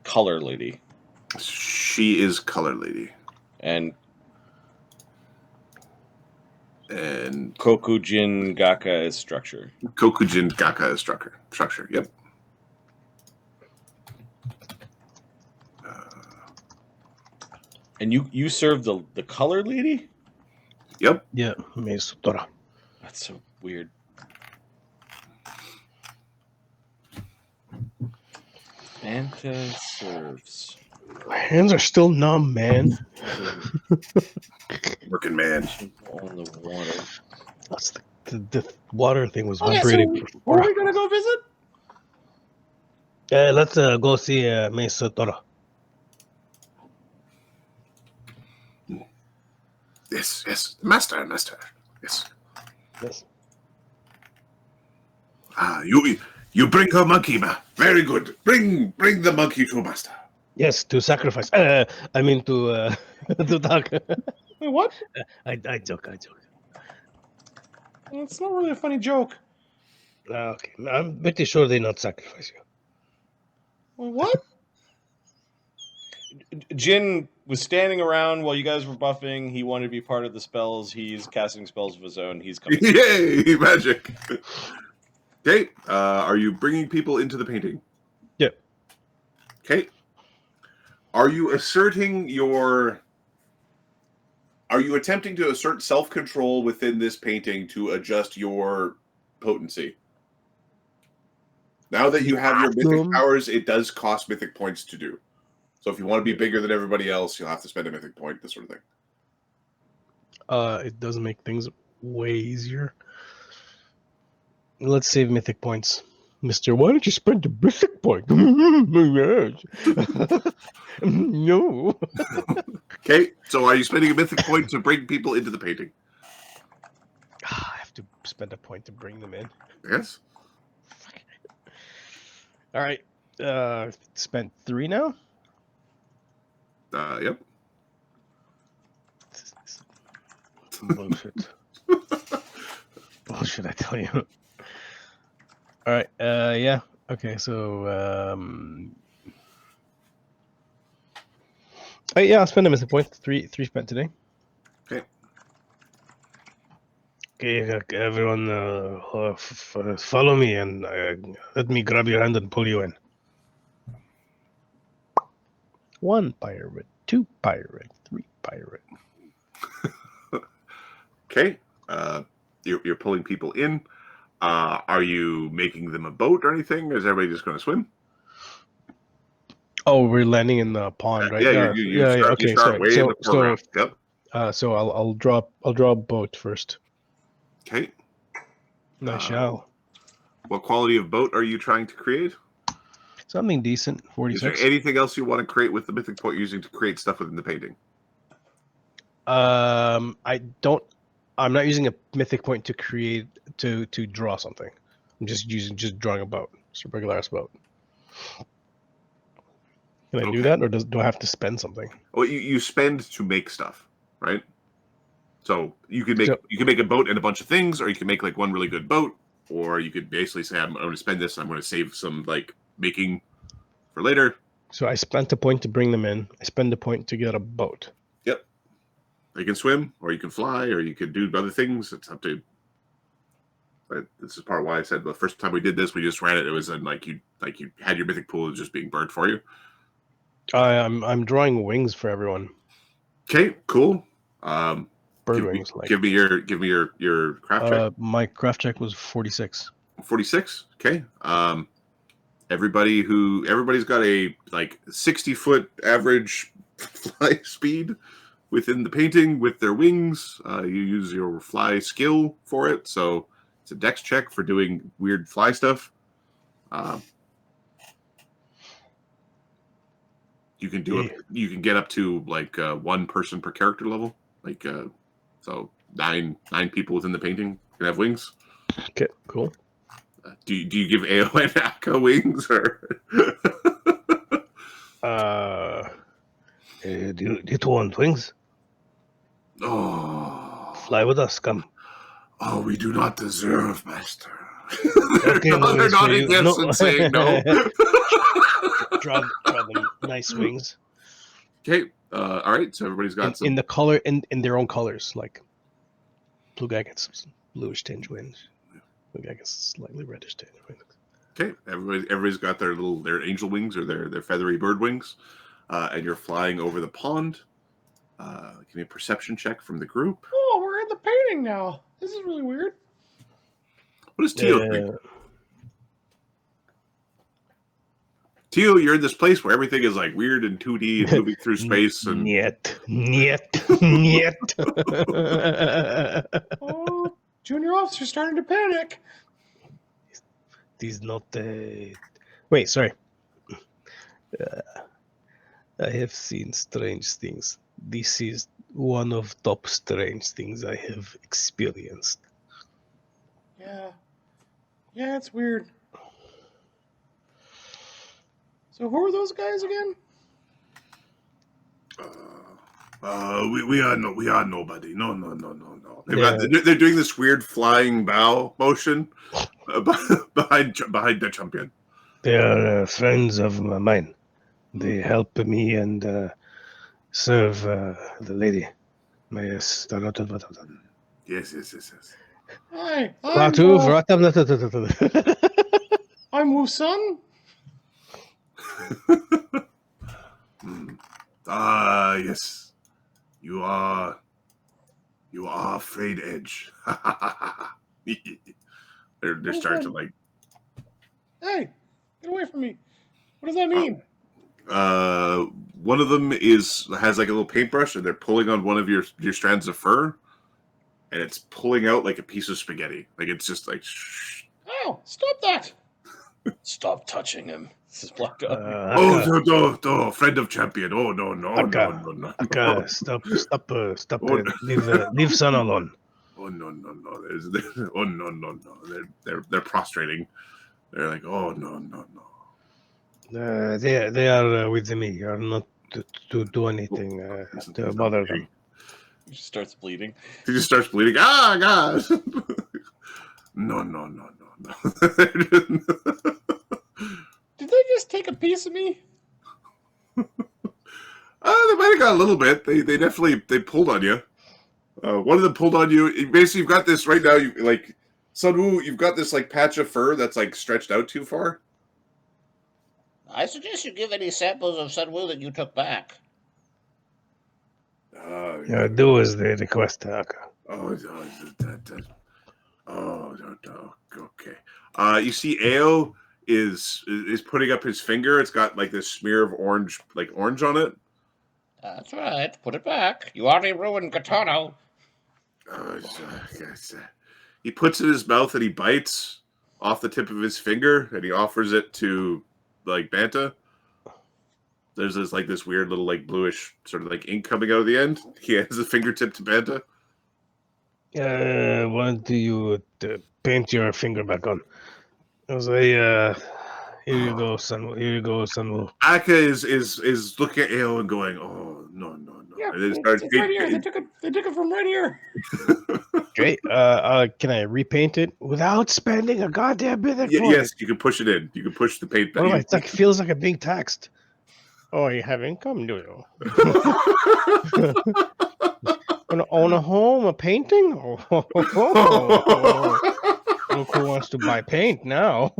color lady. She is color lady. And And Kokujin Gaka is structure. Kokujin Gaka is structure. Structure, yep. And you serve the color lady? Yep. Yeah, Mesotora. That's so weird. Fanta serves. My hands are still numb, man. Working man. On the water. That's the water thing was Okay, vibrating. so where are we gonna go visit? Let's go see Miss Toro. Yes. Master. Yes. Yes. You bring her monkey, ma. Very good. Bring the monkey to master. Yes, to sacrifice. I mean to to talk. Wait, what? I joke. It's not really a funny joke. Okay, I'm pretty sure they not sacrifice you. Wait, what? Jin was standing around while you guys were buffing. He wanted to be part of the spells. He's casting spells of his own. He's coming. Yay, magic. Okay, are you bringing people into the painting? Yep. Okay. Are you attempting to assert self-control within this painting to adjust your potency? Now that you have your mythic powers, it does cost mythic points to do. So if you want to be bigger than everybody else, you'll have to spend a mythic point, this sort of thing. It does make things way easier. Let's save mythic points. Mister, why don't you spend the mythic point? No. Okay, so are you spending a mythic point to bring people into the painting? I have to spend a point to bring them in. Yes. All right. Spent 3 now? Yep. Bullshit. Bullshit, I tell you. All right. Yeah. Okay. So. Yeah, I'll spend a mythic point. 3 spent today. Okay. Okay, everyone, follow me and let me grab your hand and pull you in. 1 pirate, 2 pirate, 3 pirate. Okay. You're pulling people in. Are you making them a boat or anything? Or is everybody just going to swim? Oh, we're landing in the pond, right? Yeah. You Okay, start sorry. way in the foreground. Yep. So I'll draw a boat first. Okay. I shall. What quality of boat are you trying to create? Something decent. Is 46. there anything else you want to create with the mythic point you're using to create stuff within the painting? I'm not using a mythic point to create to draw something. I'm just drawing a boat. Just a regular ass boat. Can I do that, or do I have to spend something? Well, you spend to make stuff, right? So you could make a boat and a bunch of things, or you can make like one really good boat, or you could basically say, I'm going to spend this, I'm going to save some like making for later. So I spent a point to bring them in. I spend a point to get a boat. Yep. You can swim, or you can fly, or you can do other things. It's up to. But this is part of why I said the first time we did this, we just ran it. It was like you had your mythic pool just being burnt for you. I'm drawing wings for everyone. Okay, cool. Bird wings. Give me your craft check. My craft check was 46. 46. Okay. Everybody's got a like 60-foot average fly speed within the painting with their wings. You use your fly skill for it, so it's a dex check for doing weird fly stuff. You can you can get up to like 1 person per character level, like so 9 people within the painting can have wings. Okay, cool. Do you give Ao and Aka wings or? Do you want wings? Oh, fly with us. Come. Oh, we do not deserve, master. Okay, they're nodding yes and saying no. draw them nice wings. Okay. All right. So everybody's got some in the color in their own colors. Like blue guy gets bluish tinge wings. Blue guy gets slightly reddish tinge wings. Okay. Everybody's got their angel wings or their feathery bird wings, and you're flying over the pond. Give me a perception check from the group. Oh, we're in the painting now. This is really weird. What does Tio think? Tio, you're in this place where everything is like weird and 2D and moving through space. And Niet. Oh, junior officer's starting to panic. These not. Wait, sorry. I have seen strange things. This is one of top strange things I have experienced. Yeah. Yeah, it's weird. So who are those guys again? We are nobody. No. Yeah. They're doing this weird flying bow motion behind the champion. They are friends of mine. They help me and serve the lady. Yes. Hi, I'm Woo-sun. Yes. You are afraid edge. they're starting to like. Hey, get away from me. What does that mean? One of them has like a little paintbrush, and they're pulling on one of your strands of fur, and it's pulling out like a piece of spaghetti. Like it's just like. Shh. Oh, stop that! Stop touching him. This is Black Dog. No, friend of champion. Oh no. Aka, stop Oh, it. Leave son alone. Oh no. Oh no. They're prostrating. They're like, oh no. They are with me. You are not to do anything to bother them. He just starts bleeding. He just starts bleeding. Ah, God. No. Did they just take a piece of me? They might have got a little bit. They definitely pulled on you. One of them pulled on you. Basically, you've got this right now. You like Sunwoo. You've got this like patch of fur that's like stretched out too far. I suggest you give any samples of Sunwoo that you took back. Do as they request, Aka. Okay. You see, Ao is putting up his finger. It's got like this smear of orange on it. That's right. Put it back. You already ruined Katano. He puts it in his mouth and he bites off the tip of his finger and he offers it to like Banta. There's this weird little like bluish sort of like ink coming out of the end. He has a fingertip to Banta. Why don't you paint your finger back on? I was like, here you go, Sunwoo. Aka is looking at Ao and going, oh no. Yeah, And it's right here. They took it from right here. Okay, can I repaint it without spending a goddamn minute for Yes, it? you can push it in. You can push the paint back. It like feels like a big text. Oh, you have income, do you? Wanna own a home, a painting? Look who wants to buy paint now.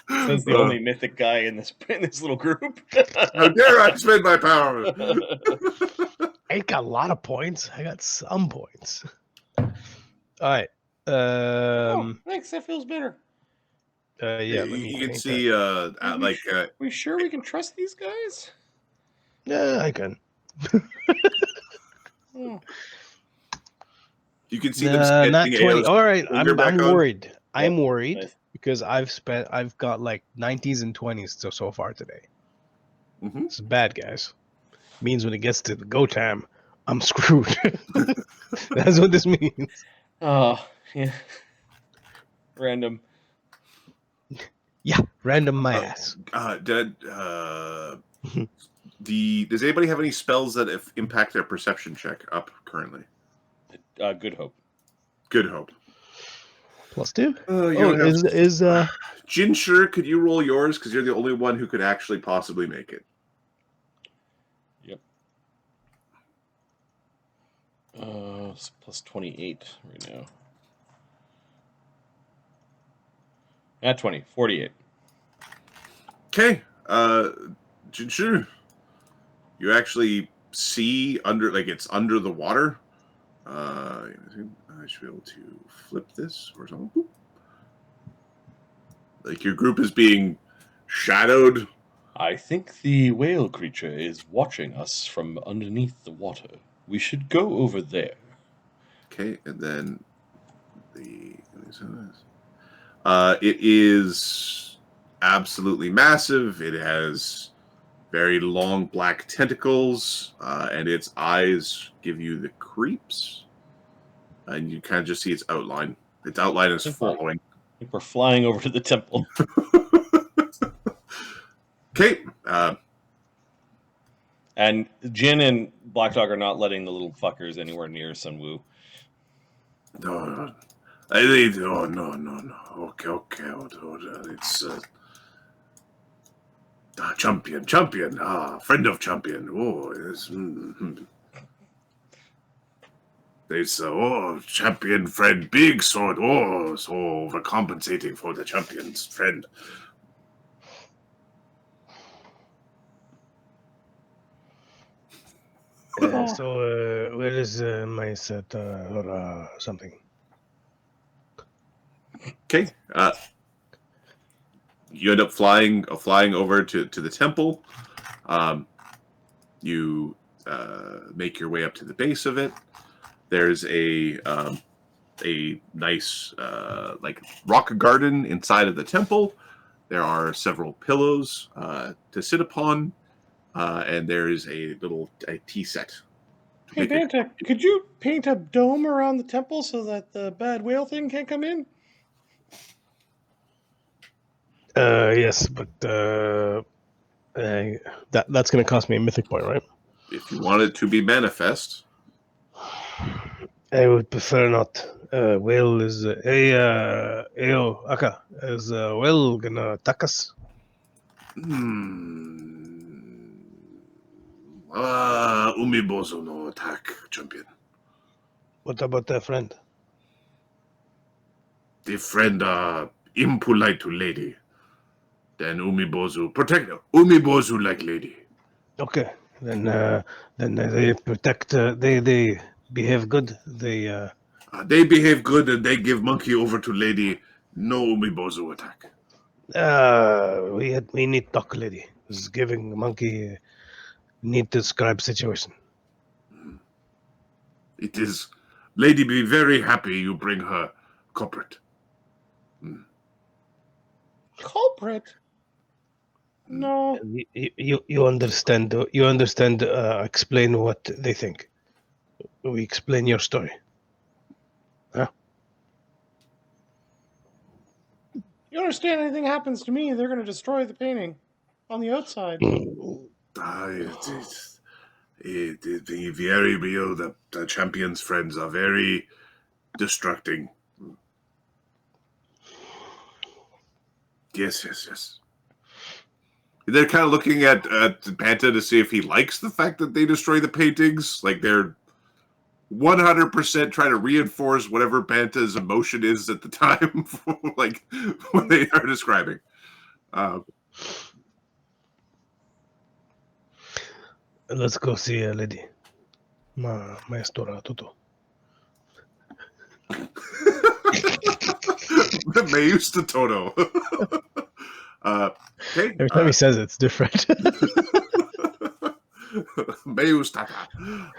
Says the only mythic guy in this little group. How dare I spend my power? I ain't got a lot of points. I got some points. All right. Thanks. That feels better. Yeah. You can see, we sure we can trust these guys? Yeah, I can. You can see them not 20. All right, I'm on. worried. I'm worried Nice. because I've got like 90s and 20s so far today. Mm-hmm. It's bad, guys. Means when it gets to the go time, I'm screwed. That's what this means. Oh, yeah. Random. Yeah, random my ass. Does anybody have any spells that impact their perception check up currently? Good Hope. Good Hope. +2? Is Jinshur, could you roll yours? Because you're the only one who could actually possibly make it. Yep. It's +28 right now. At 20, 48. Okay. Jinshur, you actually see it's under the water. I should be able to flip this or something. Like your group is being shadowed. I think the whale creature is watching us from underneath the water. We should go over there. Okay, and then it is absolutely massive. It has very long black tentacles, and its eyes give you the creeps. And you kind of just see its outline. Its outline is following. I think we're flying over to the temple. Okay. And Jin and Black Dog are not letting the little fuckers anywhere near Sun Wu. No. No. Okay. It's champion. Friend of champion. Oh, yes. It's champion friend, big sword. Oh, so overcompensating for the champion's friend. So, where is my set or something? Okay. You end up flying over to the temple. You make your way up to the base of it. There's a nice like rock garden inside of the temple. There are several pillows to sit upon, and there is a little tea set. Hey, Banta, could you paint a dome around the temple so that the bad whale thing can't come in? Yes, but that's going to cost me a mythic point, right? If you want it to be manifest, I would prefer not. Whale is Ayo Aka is whale gonna attack us? Umibozo no attack, champion. What about their friend? The friend impolite to lady. Then Umibozu protect Umibozu like lady. Okay, then they protect. They behave good. They behave good and they give monkey over to lady. No Umibozu attack. We need talk lady. Is giving monkey need to describe situation. It is lady be very happy you bring her culprit. Culprit? No. You understand? You understand? Explain what they think. We explain your story. You understand anything happens to me, they're going to destroy the painting on the outside. It is very real. The champion's friends are very destructing. Yes. They're kind of looking at Panta to see if he likes the fact that they destroy the paintings. Like they're 100% trying to reinforce whatever Panta's emotion is at the time, like what they are describing. Let's go see a lady. Maestora Toto. Mayus to Toto. Okay. Every time he says it, it's different. Mayus Tata.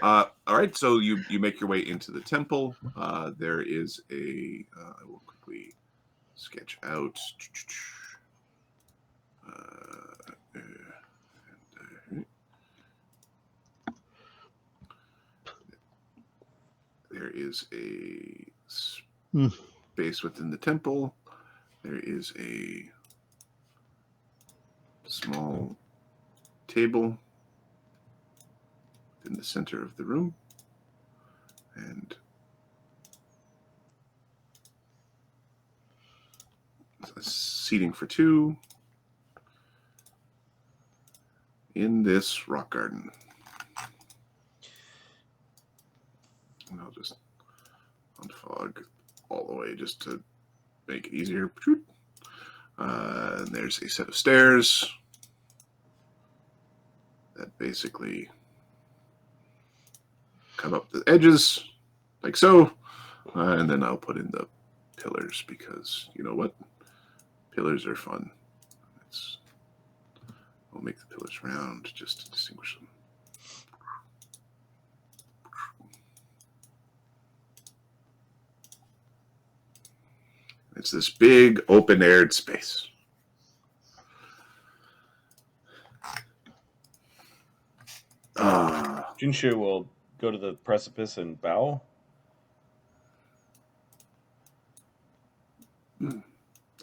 All right, so you make your way into the temple. There is a. I will quickly sketch out. There is a space within the temple. There is a small table in the center of the room, and a seating for two in this rock garden. And I'll just unfog all the way just to make it easier. And there's a set of stairs that basically come up the edges like so. And then I'll put in the pillars because you know what? Pillars are fun. We'll make the pillars round just to distinguish them. It's this big open-aired space. Jinshu will go to the precipice and bow.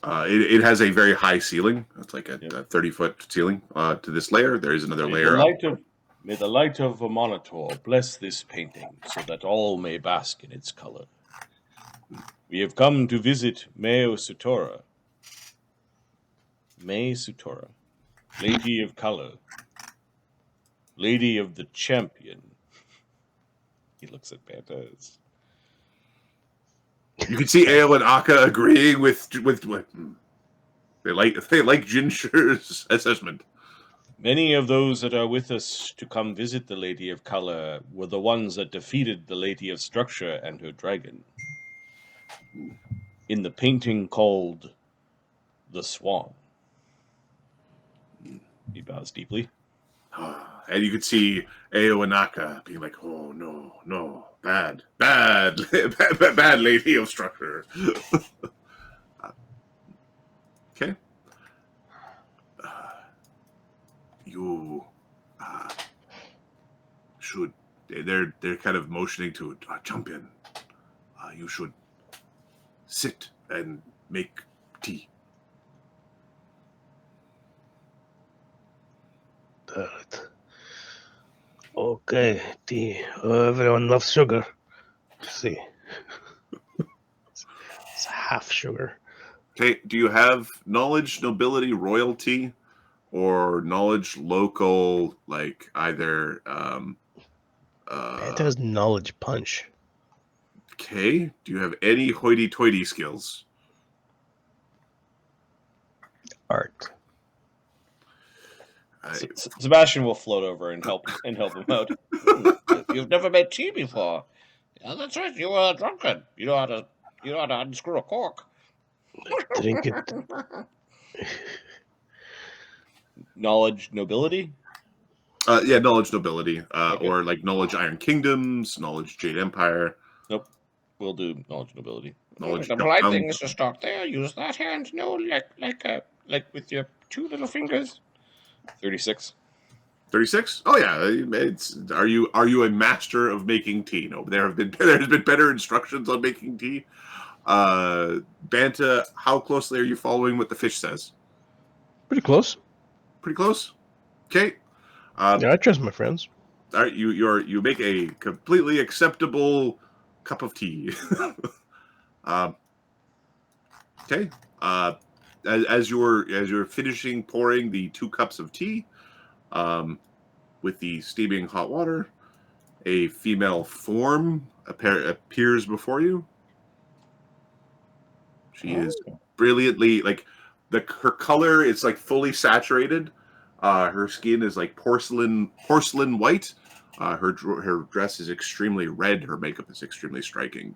It has a very high ceiling. It's like a 30-foot ceiling to this layer. There is another layer up. May the light of a monitor bless this painting, so that all may bask in its color. We have come to visit Meo Sutora. May Sutora, Lady of Color, Lady of the Champion. He looks at Banta. You can see Ale and Akka agreeing with they like Jinshu's assessment. Many of those that are with us to come visit the Lady of Color were the ones that defeated the Lady of Structure and her dragon. In the painting called The Swan. He bows deeply. And you could see Ao and Akka being like, oh, no, bad Lady of Structure. Okay. You should, they're kind of motioning to jump in. You should sit and make tea. Okay, tea. Everyone loves sugar. Let's see. It's half sugar. Okay, do you have knowledge, nobility, royalty, or knowledge, local, like either... It has knowledge punch. Okay, do you have any hoity-toity skills? Art. Sebastian will float over and help him out. You've never made tea before. Yeah, that's right. You were a drunkard. You know how to unscrew a cork. Drink it. Knowledge, nobility? Yeah, knowledge, nobility. Okay. Or like knowledge, Iron Kingdoms, knowledge, Jade Empire. Nope. We'll do knowledge, nobility. Knowledge, The polite thing is to start there. Use that hand. No, like with your two little fingers. 36. 36? Oh yeah. Are you a master of making tea? No, there's been better instructions on making tea. Banta, how closely are you following what the fish says? Pretty close. Pretty close. Okay. Yeah, I trust my friends. All right, you make a completely acceptable cup of tea. Okay. As you're finishing pouring the 2 cups of tea, with the steaming hot water, a female form appears before you. She is brilliantly her color is like fully saturated. Her skin is like porcelain white. Her dress is extremely red. Her makeup is extremely striking.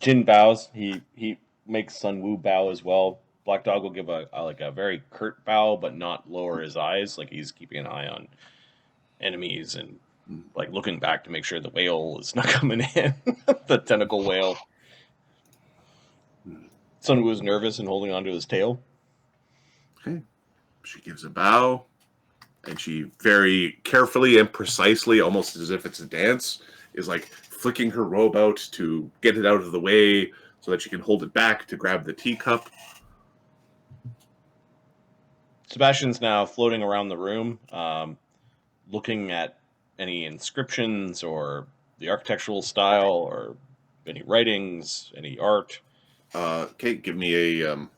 Jin bows. He makes Sun Wu bow as well. Black Dog will give a very curt bow, but not lower his eyes. Like he's keeping an eye on enemies and like looking back to make sure the whale is not coming in. The tentacle whale. Sun Wu is nervous and holding onto his tail. Okay. She gives a bow, and she very carefully and precisely, almost as if it's a dance, is like flicking her robe out to get it out of the way so that she can hold it back to grab the teacup. Sebastian's now floating around the room, looking at any inscriptions or the architectural style or any writings, any art. Okay, give me a...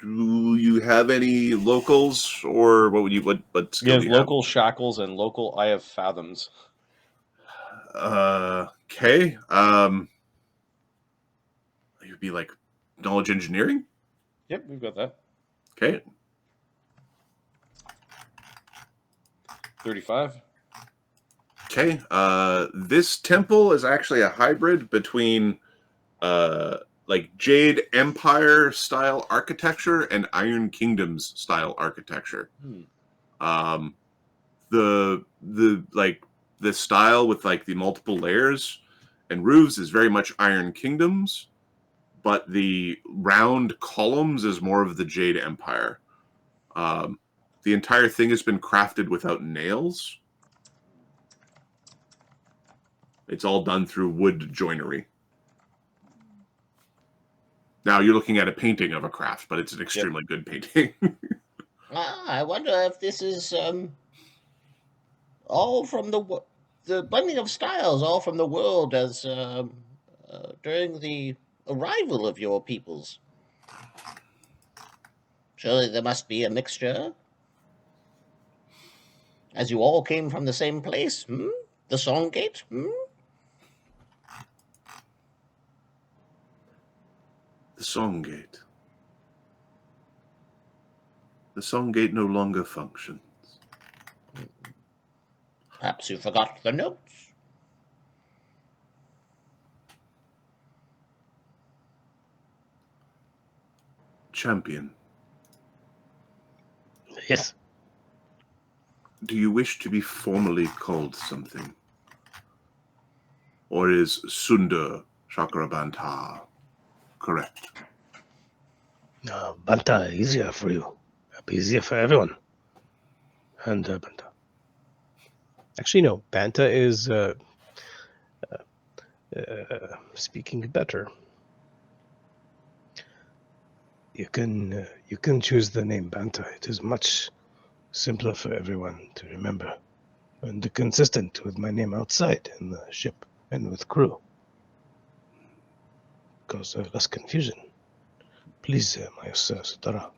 do you have any locals, or what skill You have do you have? local shackles and local Eye of Fathoms. Okay. You'd be like knowledge engineering? Yep, we've got that. Okay. 35. Okay. This temple is actually a hybrid between like Jade Empire style architecture and Iron Kingdoms style architecture. The style with like the multiple layers and roofs is very much Iron Kingdoms, but the round columns is more of the Jade Empire. The entire thing has been crafted without nails. It's all done through wood joinery. Now you're looking at a painting of a craft, but it's an extremely good painting. I wonder if this is all from the blending of styles, all from the world as during the arrival of your peoples. Surely there must be a mixture. As you all came from the same place, The Songgate, The Songgate. The Songgate no longer functions. Perhaps you forgot the notes. Champion, Yes. do you wish to be formally called something? Or is Sundar Chakrabanta correct? Banta easier for you. Easier for everyone. And Banta. Actually, no. Banta is speaking better. You can choose the name Banta. It is much simpler for everyone to remember, and consistent with my name outside in the ship and with crew. Cause less confusion. Please, my Sutara.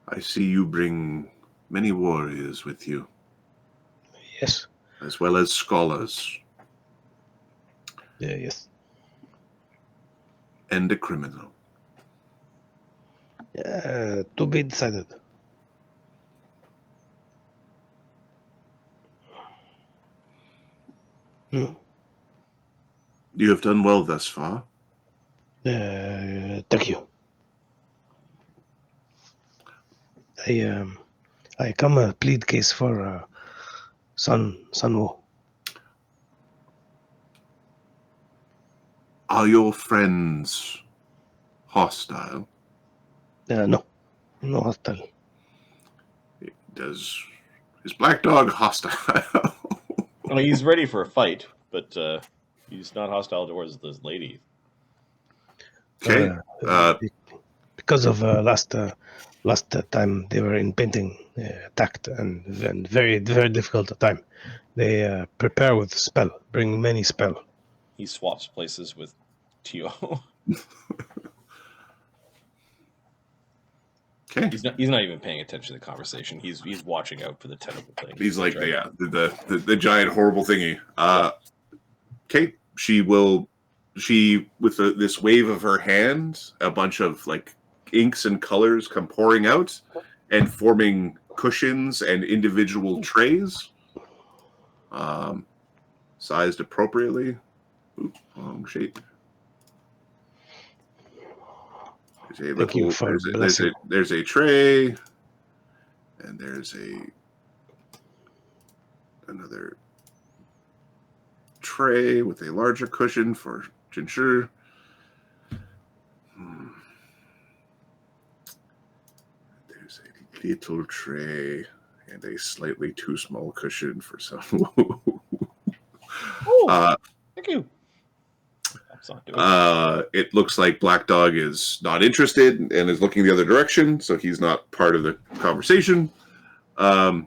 I see you bring many warriors with you, Yes. as well as scholars Yes. and a criminal. To be decided. You have done well thus far. Thank you. I come plead case for Sunwoo. Are your friends hostile? No hostile. Is Black Dog hostile? Well, he's ready for a fight, but he's not hostile towards this lady. Okay. Because of last time they were in painting, attacked and very very difficult time. They prepare with spell, bring many spell. He swaps places with Tio. Okay. He's not even paying attention to the conversation. He's watching out for the tentacle thing. He's like the giant horrible thingy. Okay. She with this wave of her hand, a bunch of like inks and colors come pouring out and forming cushions and individual trays, sized appropriately. Ooh, wrong shape. There's a tray, and there's another tray with a larger cushion for Jinshur. There's a little tray and a slightly too small cushion for Sunwoo. Thank you. It looks like Black Dog is not interested and is looking the other direction, so he's not part of the conversation. The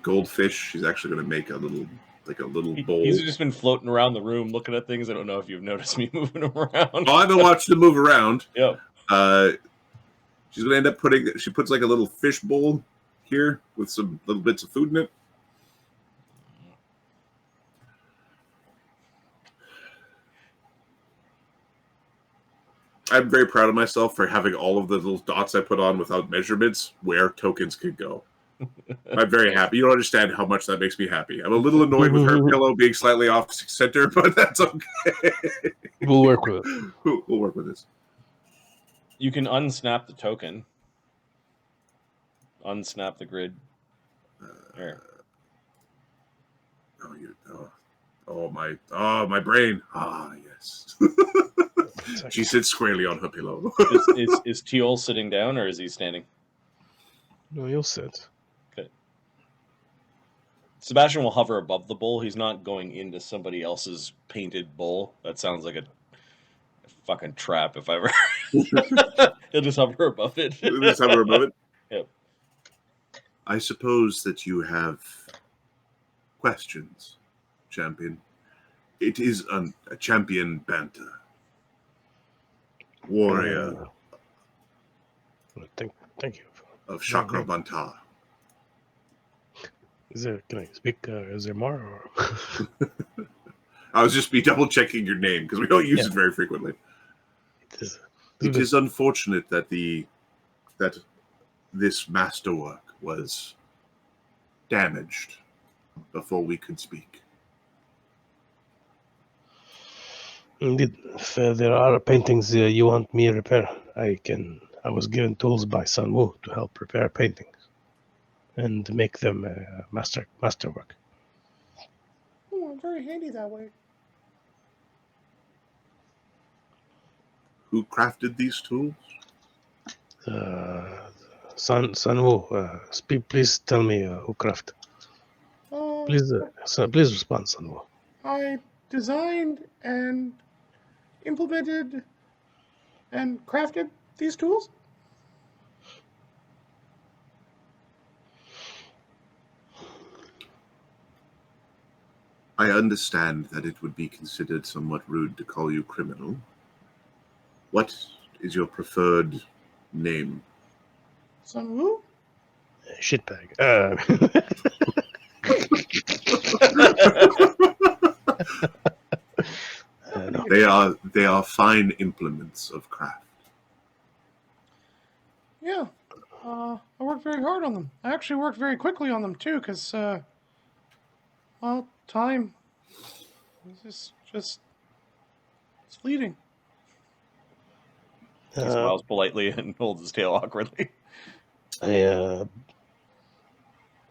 goldfish, she's actually going to make a little bowl. He's just been floating around the room looking at things. I don't know if you've noticed me moving around. Oh, I've been watching him move around. Yep. She's going to end up she puts like a little fish bowl here with some little bits of food in it. I'm very proud of myself for having all of the little dots I put on without measurements where tokens could go. I'm very happy. You don't understand how much that makes me happy. I'm a little annoyed with her pillow being slightly off center, but that's okay. We'll work with it. We'll work with this. You can unsnap the token. Unsnap the grid. There. my brain. Ah, yes. She sits squarely on her pillow. Is Teal sitting down or is he standing? No, you'll sit. Okay. Sebastian will hover above the bowl. He's not going into somebody else's painted bowl. That sounds like a fucking trap if I ever. He'll just hover above it. Just hover above it. Yep. I suppose that you have questions, champion. It is a champion banter. Warrior Thank you. of Chakra Banta. Can I speak? Is there more? Or? I was just double checking your name because we don't use it very frequently. It is unfortunate that this masterwork was damaged before we could speak. Indeed, if there are paintings you want me to repair, I can. I was given tools by Sun Wu to help repair paintings and make them masterwork. Oh, very handy that way. Who crafted these tools? Sun Wu, please tell me who crafted. Please respond, Sun Wu. I designed and implemented and crafted these tools. I understand that it would be considered somewhat rude to call you criminal. What is your preferred name? Sun Wu? Shitbag. No. They are fine implements of craft. Yeah. I worked very hard on them. I actually worked very quickly on them too, because time is just it's fleeting. He smiles politely and holds his tail awkwardly.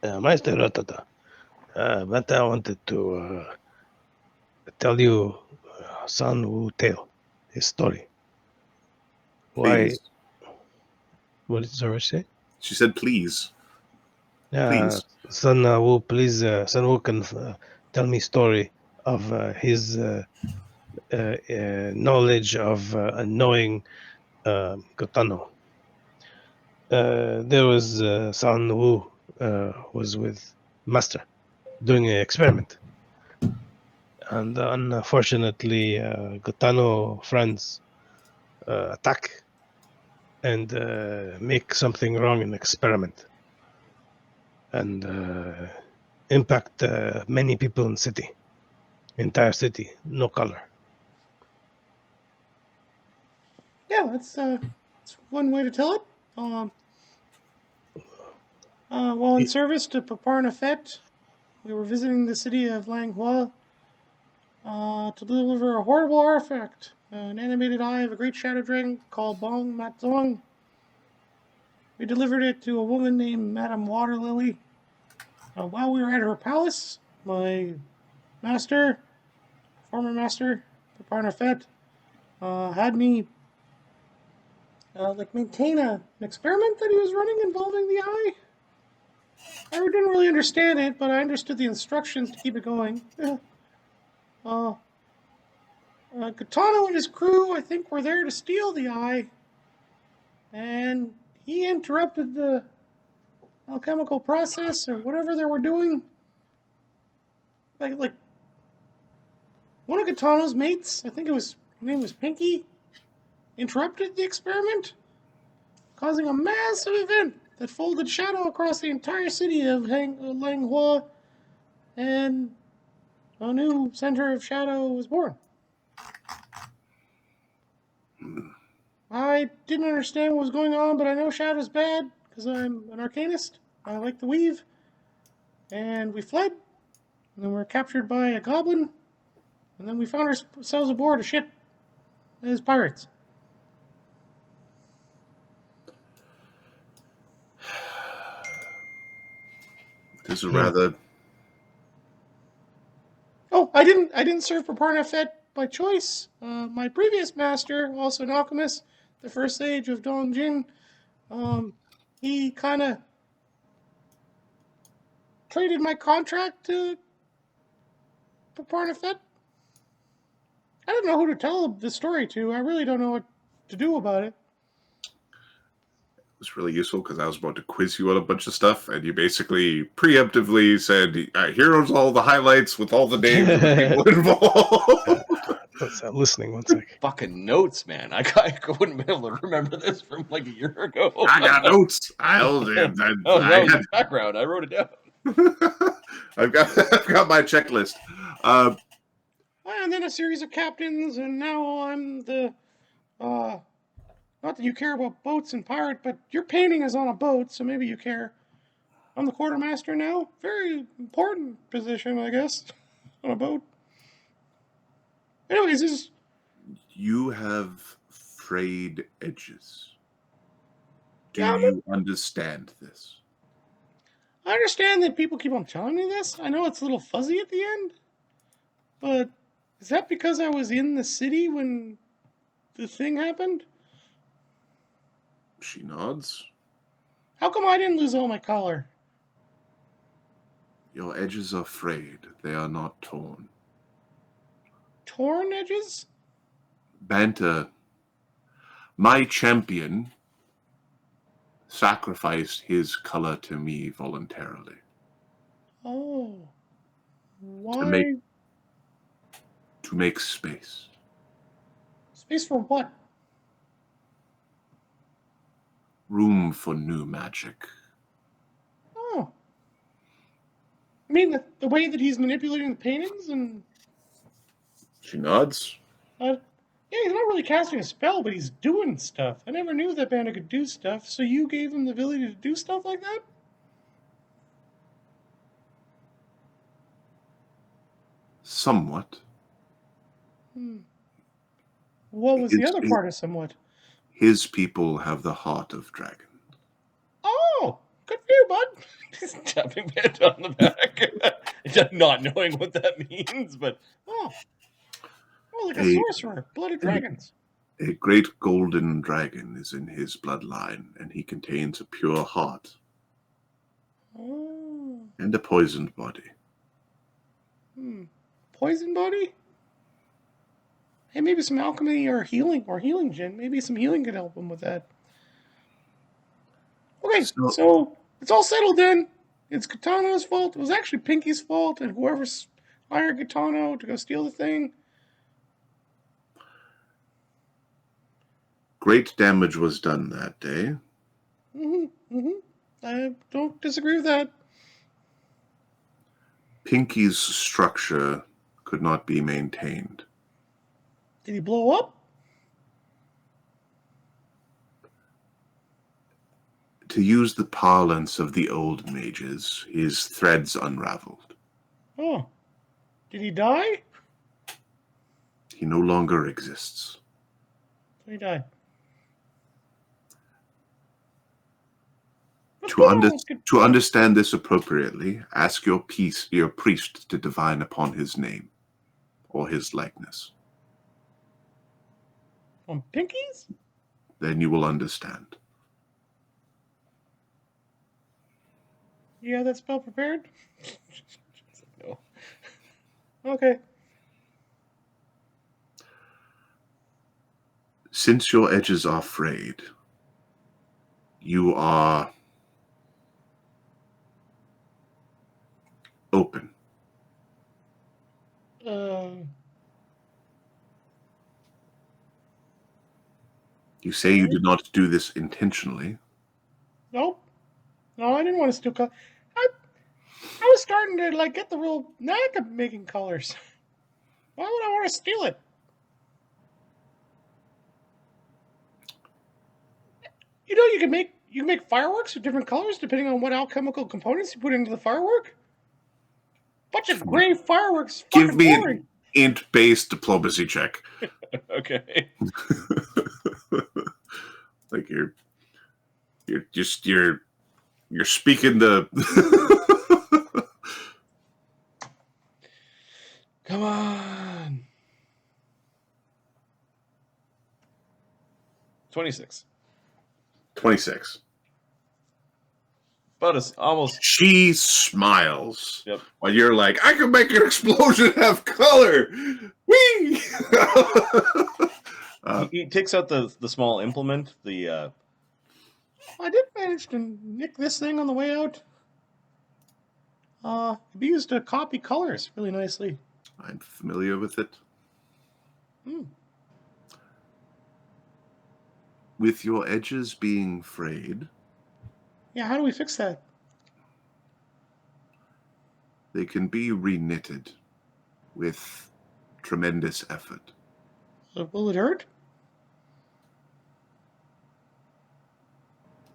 Meister Ratata, but I wanted to tell you Sun Wu tale, his story. Why? Please. What did Zora say? She said, "Please." Please. Sun Wu, please. Sun Wu can tell me story of his knowledge of knowing Gotano. There was Sun Wu was with Master doing an experiment, and unfortunately, Gotano friends attack and make something wrong in the experiment, and impact many people in city, entire city, no color. Yeah, that's one way to tell it. While in service to Paparna Fet, we were visiting the city of Langhua to deliver a horrible artifact, an animated eye of a great shadow dragon called Bong Matzong. We delivered it to a woman named Madame Waterlily. While we were at her palace, my master, former master, Paparna Fet, had me maintain an experiment that he was running involving the eye. I didn't really understand it, but I understood the instructions to keep it going. Katano and his crew, I think, were there to steal the eye, and he interrupted the alchemical process or whatever they were doing. Like one of Katano's mates, I think his name was Pinky, interrupted the experiment, causing a massive event that folded shadow across the entire city of Langhua, and a new center of shadow was born. I didn't understand what was going on, but I know shadow's bad because I'm an arcanist. I like to weave. And we fled, and then we were captured by a goblin, and then we found ourselves aboard a ship as pirates. It is a rather Oh, I didn't serve Paparnafet by choice. My previous master, also an alchemist, the first age of Dongjin, he kind of traded my contract to Paparnafet. I don't know who to tell the story to. I really don't know what to do about it. Was really useful because I was about to quiz you on a bunch of stuff, and you basically preemptively said, "Here's all the highlights with all the names of the people involved." I'm listening. 1 sec. Fucking notes, man. I wouldn't be able to remember this from like a year ago. I got notes. Oh, that was the background. I wrote it down. I've got my checklist. And then a series of captains, and now I'm the. Not that you care about boats and pirate, but your painting is on a boat, so maybe you care. I'm the quartermaster now. Very important position, I guess, on a boat. Anyways, this is... You have frayed edges. Do Yeah, you understand this? I understand that people keep on telling me this. I know it's a little fuzzy at the end. But is that because I was in the city when the thing happened? She nods. How come I didn't lose all my color? Your edges are frayed. They are not torn. Torn edges? Banta, my champion, sacrificed his color to me voluntarily. Oh. Why? To make space. Space for what? Room for new magic. Oh. I mean, the way that he's manipulating the paintings and... She nods. Yeah, he's not really casting a spell, but he's doing stuff. I never knew that Banda could do stuff, so you gave him the ability to do stuff like that? Somewhat. What was the other part of somewhat? His people have the heart of dragon. Oh, good for you, bud. Just tapping Banta on the back. Not knowing what that means, but... Oh, like a sorcerer. Blooded dragons. A great golden dragon is in his bloodline, and he contains a pure heart. Oh. And a poisoned body. Poison body? Hey, maybe some alchemy or healing gin. Maybe some healing could help him with that. Okay, so it's all settled then. It's Katano's fault. It was actually Pinky's fault, and whoever's hired Katano to go steal the thing. Great damage was done that day. I don't disagree with that. Pinky's structure could not be maintained. Did he blow up? To use the parlance of the old mages, his threads unraveled. Oh. Did he die? He no longer exists. He died. To understand this appropriately, ask your priest to divine upon his name or his likeness. On Pinky's? Then you will understand. You have that spell prepared? No. Okay. Since your edges are frayed, you are open. You say you did not do this intentionally. Nope. No, I didn't want to steal color. I was starting to get the real knack of making colors. Why would I want to steal it? You know, you can make fireworks with different colors depending on what alchemical components you put into the firework. Bunch of gray fireworks. Give me boring. an int-based diplomacy check. Okay. Like you're speaking the Come on. 26. 26. About as almost. She smiles. Yep. While you're like, I can make an explosion have color. Whee! He takes out the small implement. The I did manage to nick this thing on the way out. It used to copy colors really nicely. I'm familiar with it. Hmm. With your edges being frayed, Yeah, how do we fix that? they can be reknitted with tremendous effort. Will it hurt?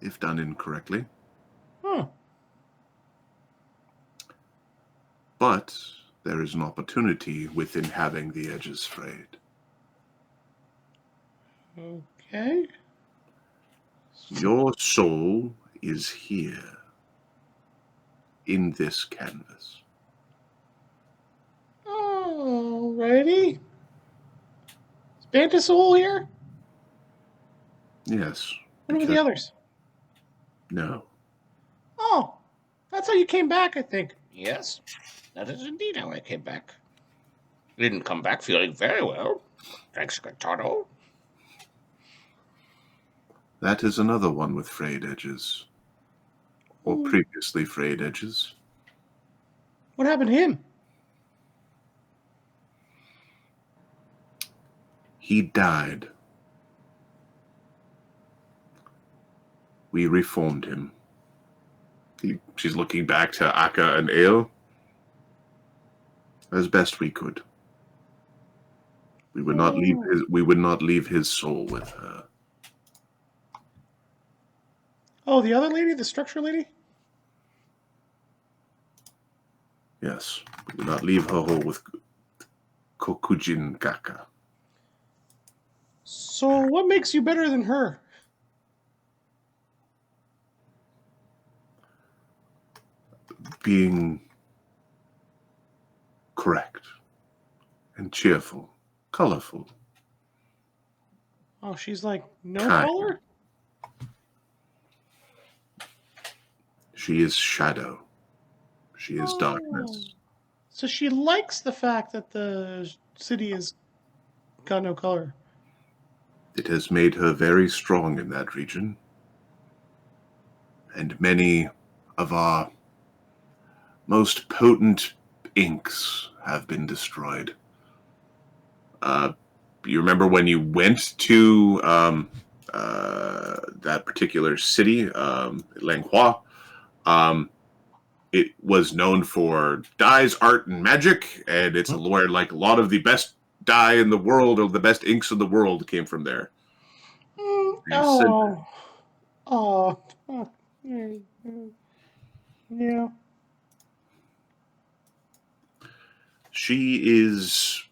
If done incorrectly. Huh. But there is an opportunity within having the edges frayed. Okay. Your soul is here in this canvas. Alrighty. Is Bantasol here? Yes. What about the others? No. Oh, that's how you came back, I think. Yes, that is indeed how I came back. I didn't come back feeling very well. Thanks, Gaetano. That is another one with frayed edges. Or previously frayed edges. What happened to him? He died. We reformed him. She's looking back to Akka and Eo. As best we could. We would not leave his soul with her. Oh, the other lady, the structure lady? Yes. We would not leave her whole with Kokujin Kaka. So what makes you better than her? Being correct and cheerful, colorful. Oh, she's like no Kind. color? She is shadow. She is Oh. darkness. So she likes the fact that the city has got no color. It has made her very strong in that region. And many of our most potent inks have been destroyed. You remember when you went to that particular city, Langhua? It was known for dyes, art, and magic, and it's where like a lot of the best dye in the world or the best inks in the world came from there. Oh. Yeah. She is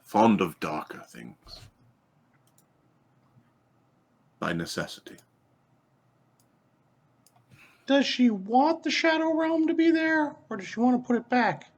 fond of darker things by necessity. Does she want the Shadow Realm to be there, or does she want to put it back?